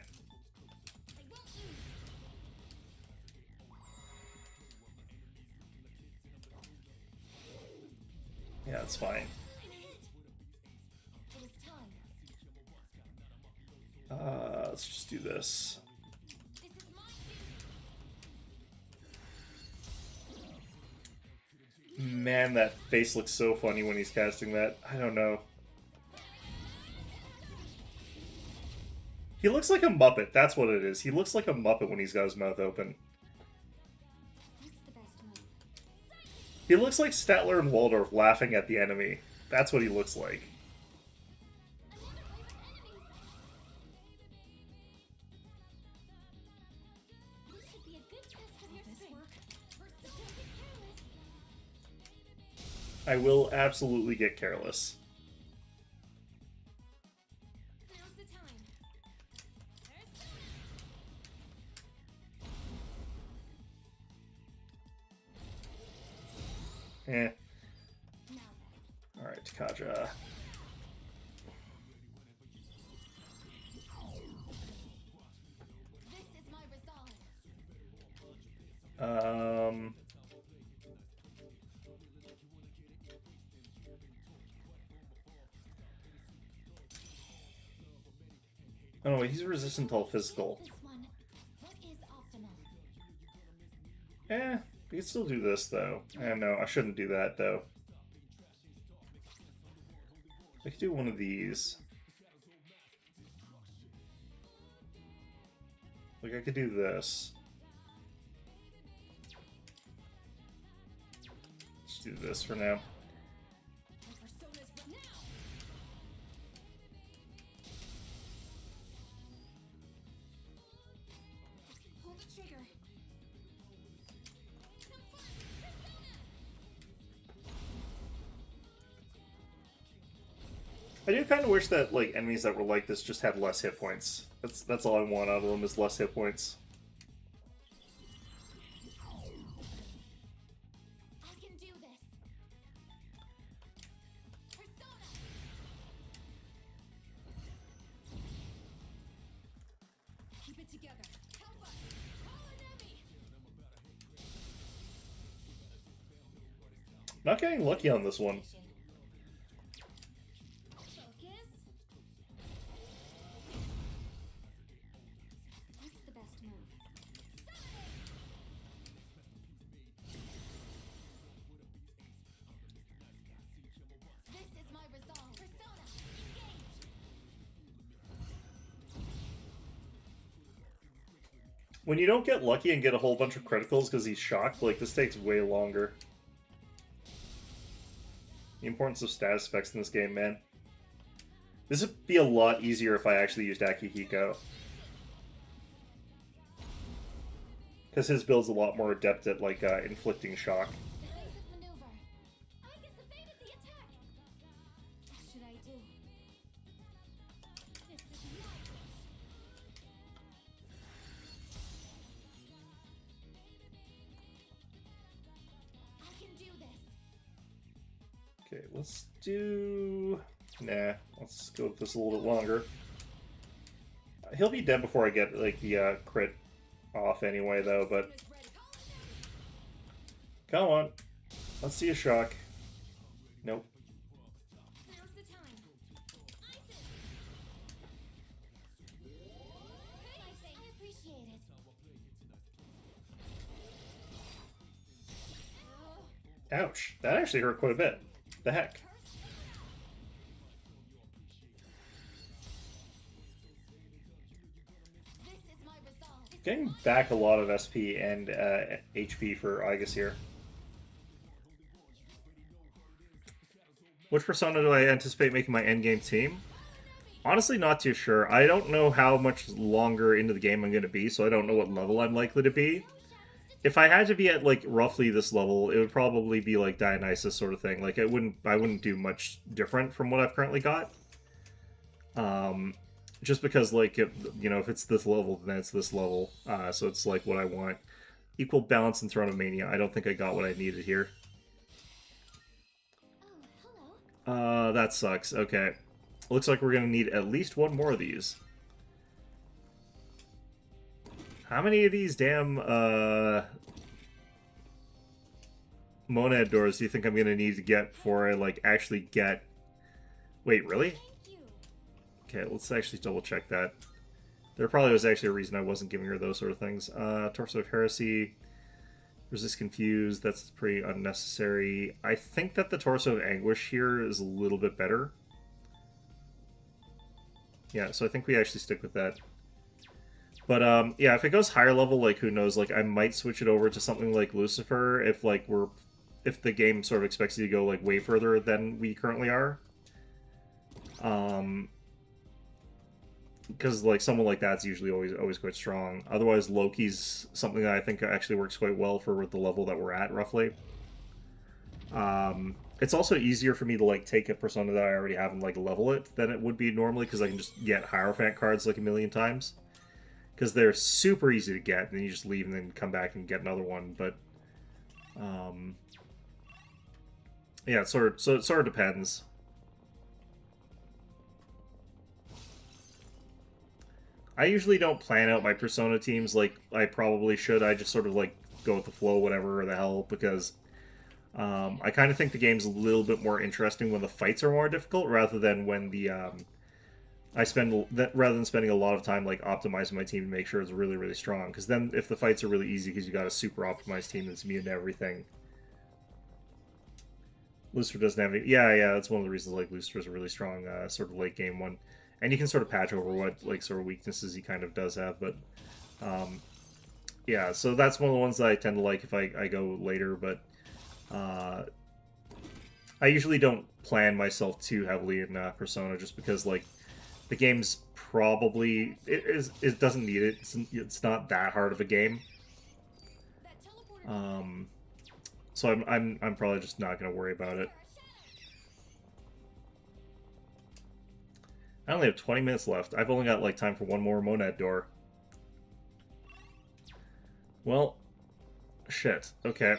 Yeah, it's fine. It is time. Let's just do this. This is my Man, that face looks so funny when he's casting that. I don't know. He looks like a Muppet, that's what it is. He looks like a Muppet when he's got his mouth open. What's the best move? He looks like Statler and Waldorf laughing at the enemy. That's what he looks like. This should be a good test of your This strength. work? Don't get careless. I will absolutely get careless. Now's the time. Eh. Now Alright, Kaja. this is my resolve. Oh, he's resistant to all physical. This one. What is optimal? We can still do this, though. No, I shouldn't do that, though. I could do one of these. Like, I could do this. Let's do this for now. My persona's now. Pull the trigger. I do kind of wish that, like, enemies that were like this just had less hit points. That's all I want out of them, is less hit points. I can do this. Persona. Keep it together. Help us. Call an enemy. Not getting lucky on this one. Focus. What's the best move? This is my resolve. Persona, engage. When you don't get lucky and get a whole bunch of criticals because he's shocked, like, this takes way longer. The importance of status effects in this game, man. This would be a lot easier if I actually used Akihiko. Because his build's a lot more adept at, like, inflicting shock. Decisive maneuver. Aegis evaded the attack. What should I do? This is my wish. I can do this. Okay, let's do... Nah, let's go with this a little bit longer. He'll be dead before I get, like, the crit off anyway, though, but... Persona's ready. Come on. Let's see a shock. Nope. Now's the time. Isis. I appreciate it. Ouch. That actually hurt quite a bit. The heck? This is my resolve. Getting back a lot of SP and HP for Aegis here. Which persona do I anticipate making my endgame team? Honestly, not too sure. I don't know how much longer into the game I'm going to be, so I don't know what level I'm likely to be. if I had to be at like roughly this level, it would probably be like Dionysus sort of thing. Like I wouldn't do much different from what I've currently got. Just because like if it's this level, then it's this level. So it's like what I want. Equal balance in Throne of Mania. I don't think I got what I needed here. Oh, hello. That sucks. Okay. Looks like we're gonna need at least one more of these. How many of these damn monad doors do you think I'm gonna need to get before I like actually get? Wait, really? Thank you. Okay, let's actually double check that. There probably was actually a reason I wasn't giving her those sort of things. Torso of Heresy. Resist Confused. That's pretty unnecessary. I think that the Torso of Anguish here is a little bit better. Yeah, so I think we actually stick with that. But, yeah, if it goes higher level, like, who knows, like, I might switch it over to something like Lucifer if, like, if the game sort of expects you to go, like, way further than we currently are. Because, like, someone like that's usually always quite strong. Otherwise, Loki's something that I think actually works quite well for the level that we're at, roughly. It's also easier for me to, like, take a persona that I already have and, like, level it than it would be normally, because I can just get Hierophant cards, like, a million times. Because they're super easy to get, and then you just leave and then come back and get another one, but... yeah, it sort of depends. I usually don't plan out my Persona teams like I probably should. I just sort of, like, go with the flow, whatever the hell, because... I kind of think the game's a little bit more interesting when the fights are more difficult, rather than when the, rather than spending a lot of time like optimizing my team to make sure it's really, really strong. Because then, if the fights are really easy, because you got a super optimized team that's immune to everything. Lucifer doesn't have any. Yeah, that's one of the reasons like Lucifer's a really strong sort of late game one, and you can sort of patch over what like sort of weaknesses he kind of does have. But yeah, so that's one of the ones that I tend to like if I go later, but. I usually don't plan myself too heavily in Persona, just because like the game's probably it doesn't need it. It's not that hard of a game. So I'm probably just not gonna worry about it. I only have 20 minutes left. I've only got like time for one more Monad door. Well, shit. Okay.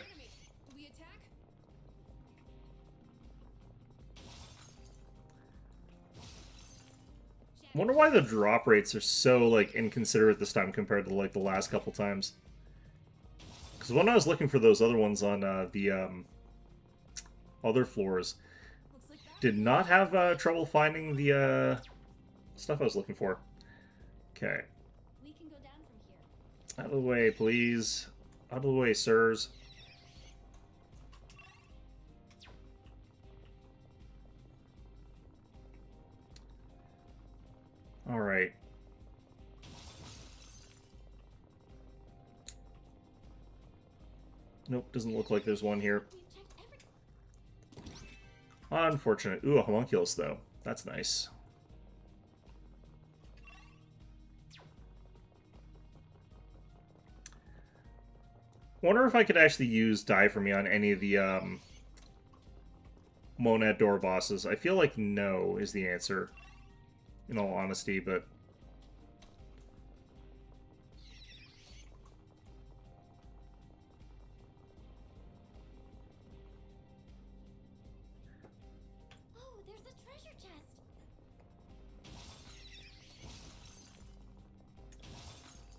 Wonder why the drop rates are so, like, inconsiderate this time compared to, like, the last couple times. Because when I was looking for those other ones on the other floors, did not have trouble finding the stuff I was looking for. Okay. We can go down from here. Out of the way, please. Out of the way, sirs. Alright. Nope, doesn't look like there's one here. Unfortunate. Ooh, a homunculus, though. That's nice. Wonder if I could actually use Die For Me on any of the Monad door bosses. I feel like no is the answer, in all honesty, but... Oh, there's a treasure chest.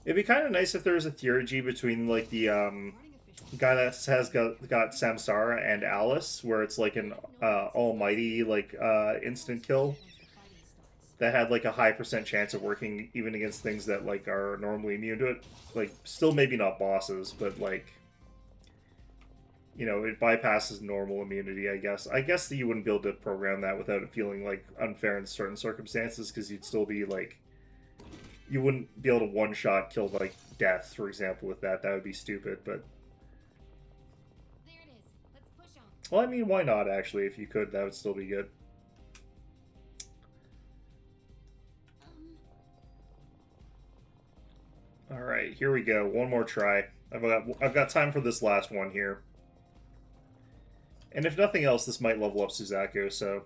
It'd be kind of nice if there was a theurgy between, like, the, guy that has got Samsara and Alice, where it's, like, an almighty, like, instant kill that had, like, a high % chance of working even against things that, like, are normally immune to it. Like, still maybe not bosses, but, like, you know, it bypasses normal immunity, I guess. I guess that you wouldn't be able to program that without it feeling, like, unfair in certain circumstances, because you'd still be, like... You wouldn't be able to one-shot kill, like, Death, for example, with that. That would be stupid, but... There it is. Let's push on. Well, I mean, why not, actually? If you could, that would still be good. Alright, here we go. One more try. I've got time for this last one here. And if nothing else, this might level up Suzaku, so...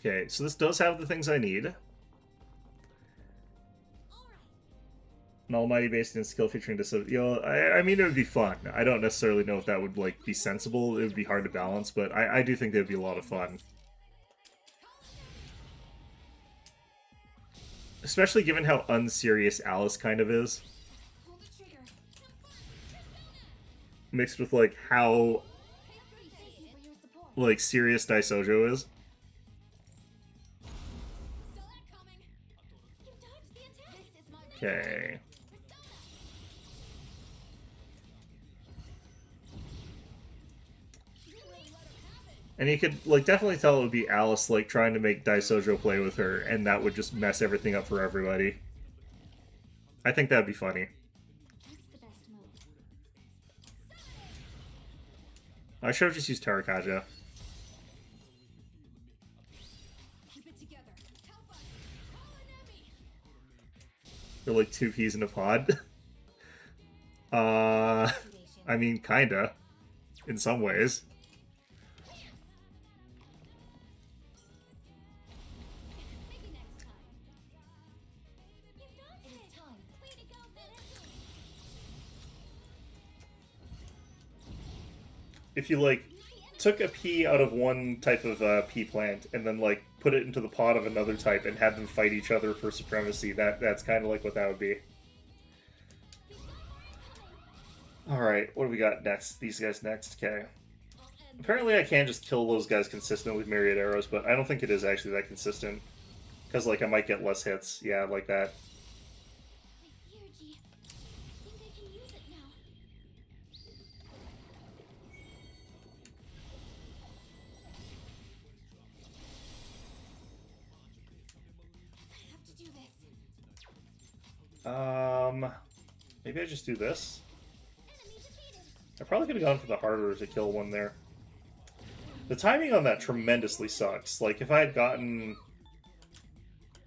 Okay, so this does have the things I need. An almighty based in skill featuring this. You know, I mean, it would be fun. I don't necessarily know if that would like be sensible. It would be hard to balance, but I do think that would be a lot of fun. Especially given how unserious Alice kind of is. Pull the trigger. Mixed with like how Thank you for your support. like serious Daisojo is. Saw that coming. You dodged the attack. This is my Okay. And you could like definitely tell it would be Alice like trying to make Daisojo play with her, and that would just mess everything up for everybody. I think that'd be funny. What's the best move? I should have just used Terakaja. Keep it together. Help us. Call an enemy. They're like two peas in a pod. I mean, kinda. In some ways. Maybe next time. You dodged it. It's time. Way to go, Finish. If you like took a pea out of one type of pea plant and then like put it into the pod of another type and had them fight each other for supremacy, that's kind of like what that would be. Alright, what do we got next? These guys next, okay. Apparently I can just kill those guys consistently with myriad arrows, but I don't think it is actually that consistent. Because, like, I might get less hits. Yeah, like that. My energy. I think I can use it now. I have to do this. Maybe I just do this? Enemy defeated. I probably could have gone for the harder to kill one there. The timing on that tremendously sucks. Like, if I had gotten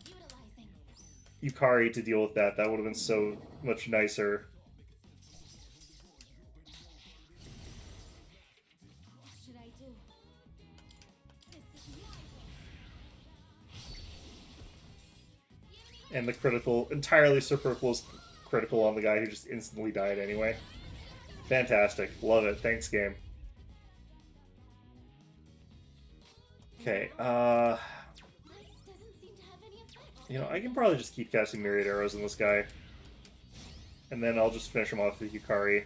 Utilizing. Yukari to deal with that, that would have been so much nicer. What should I do? This is my way. And the critical, entirely superfluous critical on the guy who just instantly died anyway. Fantastic. Love it. Thanks, game. Okay, Ice doesn't seem to have any effect. you know, I can probably just keep casting myriad arrows on this guy. And then I'll just finish him off with Yukari.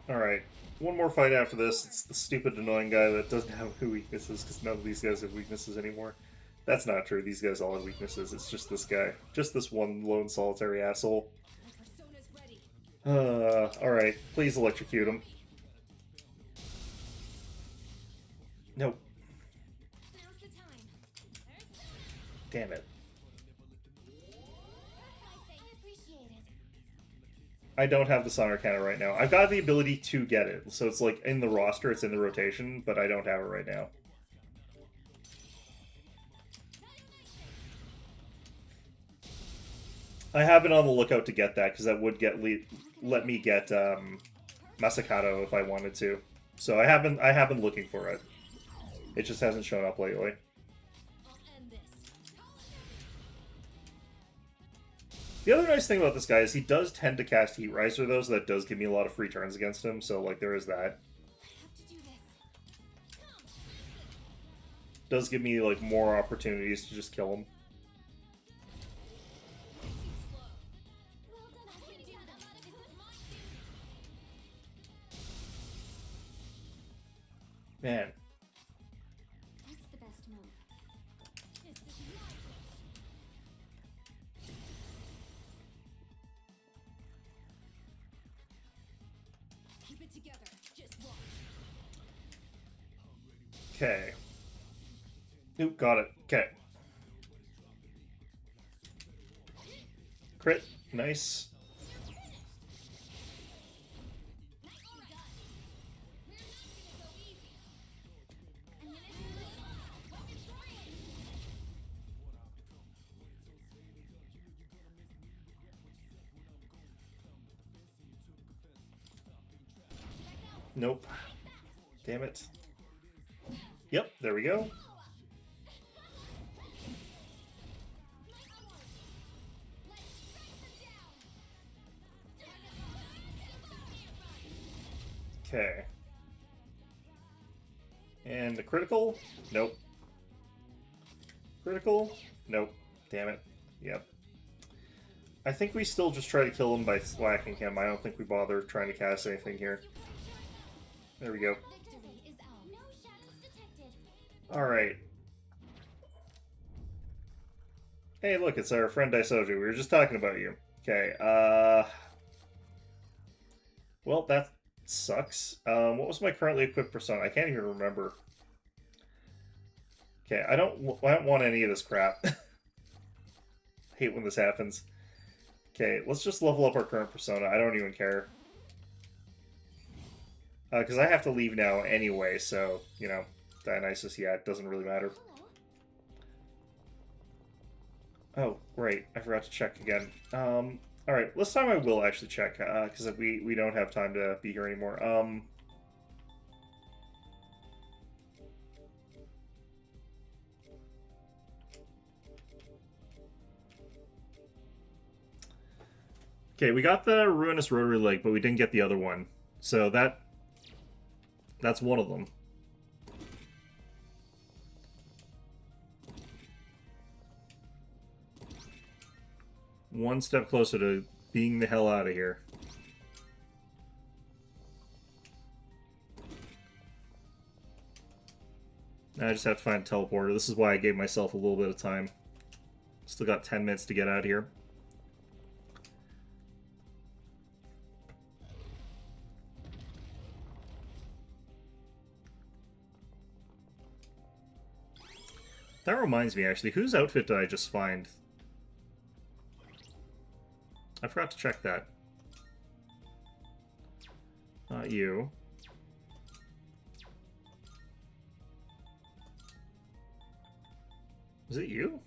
Alright, one more fight after this. It's the stupid, annoying guy that doesn't have weaknesses, because none of these guys have weaknesses anymore. That's not true. These guys all have weaknesses. It's just this guy. Just this one lone solitary asshole. My persona's ready. Alright. Please electrocute him. Nope. Now's the time. Damn it. I appreciate it. I don't have the Sun Arcana right now. I've got the ability to get it, so it's like in the roster, it's in the rotation, but I don't have it right now. I have been on the lookout to get that, because that would get let me get Masakato if I wanted to. So I have been looking for it. It just hasn't shown up lately. I'll end this. The other nice thing about this guy is he does tend to cast Heat Riser, though, so that does give me a lot of free turns against him, so, like, there is that. I have to do this. Does give me, like, more opportunities to just kill him. Well done, I can do that. This is my Man, What's the best move? This is my Keep it together. Just watch. okay. Oop, got it. Okay. Crit. Nice. Nope. Damn it. Yep, there we go. Okay. And the critical? Nope. Critical? Nope. Damn it. Yep. I think we still just try to kill him by slacking him. I don't think we bother trying to cast anything here. There we go. Victory is ours. No shadows detected. Alright. Hey, look, it's our friend Daisoju. We were just talking about you. Okay, well, that sucks. What was my currently equipped persona? I can't even remember. Okay, I don't want any of this crap. I hate when this happens. Okay, let's just level up our current persona. I don't even care. Because I have to leave now anyway, so, you know, Dionysus, yeah, it doesn't really matter. Hello. Oh, right, I forgot to check again. Alright, this time I will actually check, because we don't have time to be here anymore. Okay, we got the Ruinous Rotary Leg, but we didn't get the other one. So that's one of them. One step closer to being the hell out of here. Now I just have to find a teleporter. This is why I gave myself a little bit of time. Still got 10 minutes to get out of here. That reminds me, actually, whose outfit did I just find? I forgot to check that. Not you. Is it you?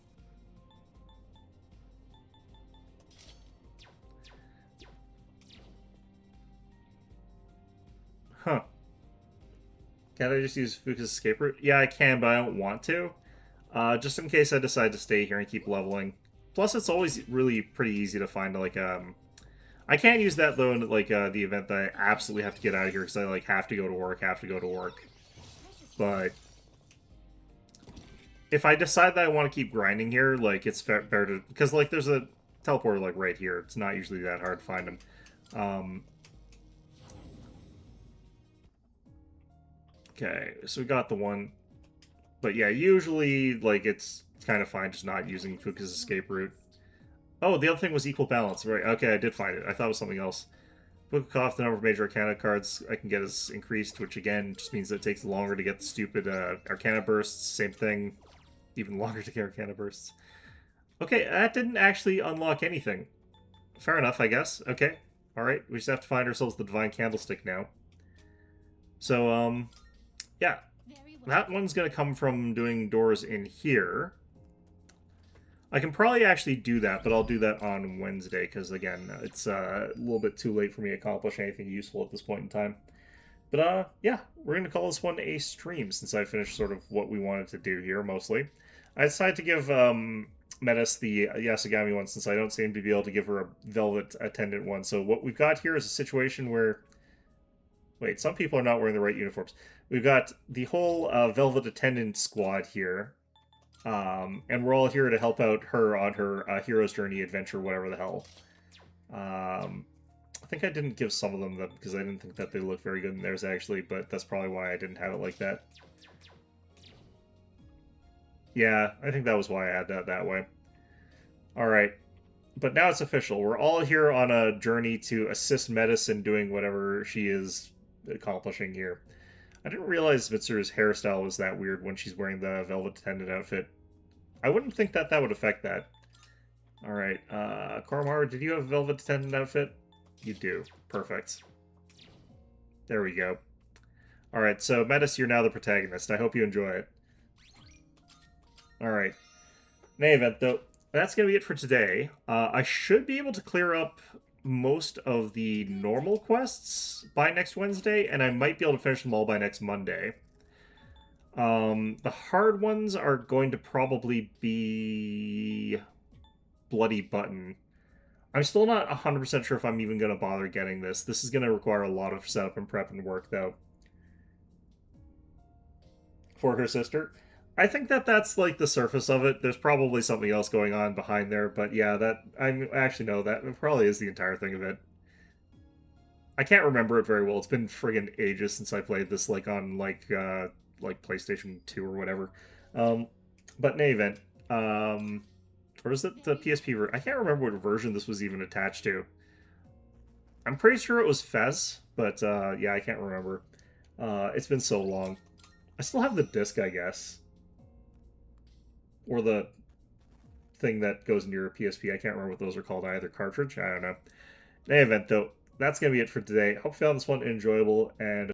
Huh. Can't I just use Fuka's escape route? Yeah, I can, but I don't want to. Just in case I decide to stay here and keep leveling. Plus, it's always really pretty easy to find, like, I can't use that, though, in, like, the event that I absolutely have to get out of here, because I, like, have to go to work. But if I decide that I want to keep grinding here, like, it's better to... Because, like, there's a teleporter, like, right here. It's not usually that hard to find them. Okay, so we got the one... But yeah, usually, like, it's kind of fine just not using Fuka's escape route. Oh, the other thing was equal balance. Right, okay, I did find it. I thought it was something else. Book of Koth, the number of major Arcana cards I can get is increased, which again just means that it takes longer to get the stupid Arcana bursts. Same thing, even longer to get Arcana bursts. Okay, that didn't actually unlock anything. Fair enough, I guess. Okay, alright, we just have to find ourselves the Divine Candlestick now. So, yeah. That one's going to come from doing doors in here. I can probably actually do that, but I'll do that on Wednesday, because, again, it's a little bit too late for me to accomplish anything useful at this point in time. But, yeah, we're going to call this one a stream, since I finished sort of what we wanted to do here, mostly. I decided to give Metis the Yasugami one, since I don't seem to be able to give her a Velvet Attendant one. So what we've got here is a situation where... Wait, some people are not wearing the right uniforms. We've got the whole Velvet Attendant squad here. And we're all here to help out her on her hero's journey adventure, whatever the hell. I think I didn't give some of them because I didn't think that they looked very good in theirs, actually, but that's probably why I didn't have it like that. Yeah, I think that was why I had that way. Alright. But now it's official. We're all here on a journey to assist Metis in doing whatever she is accomplishing here. I didn't realize Mitsuru's hairstyle was that weird when she's wearing the Velvet Attendant outfit. I wouldn't think that that would affect that. Alright, Koromar, did you have a Velvet Attendant outfit? You do. Perfect. There we go. Alright, so Metis, you're now the protagonist. I hope you enjoy it. Alright. In any event, though, that's going to be it for today. I should be able to clear up most of the normal quests by next Wednesday, and I might be able to finish them all by next Monday. The hard ones are going to probably be Bloody Button. I'm still not 100% sure if I'm even going to bother getting this. This is going to require a lot of setup and prep and work, though. For her sister. I think that that's like the surface of it. There's probably something else going on behind there, but yeah, that probably is the entire thing of it. I can't remember it very well. It's been friggin' ages since I played this, like on like PlayStation 2 or whatever. But in any event, or is it the PSP version? I can't remember what version this was even attached to. I'm pretty sure it was Fez, but yeah, I can't remember. It's been so long. I still have the disc, I guess. Or the thing that goes into your PSP. I can't remember what those are called either. Cartridge? I don't know. In any event, though, that's going to be it for today. Hope you found this one enjoyable, and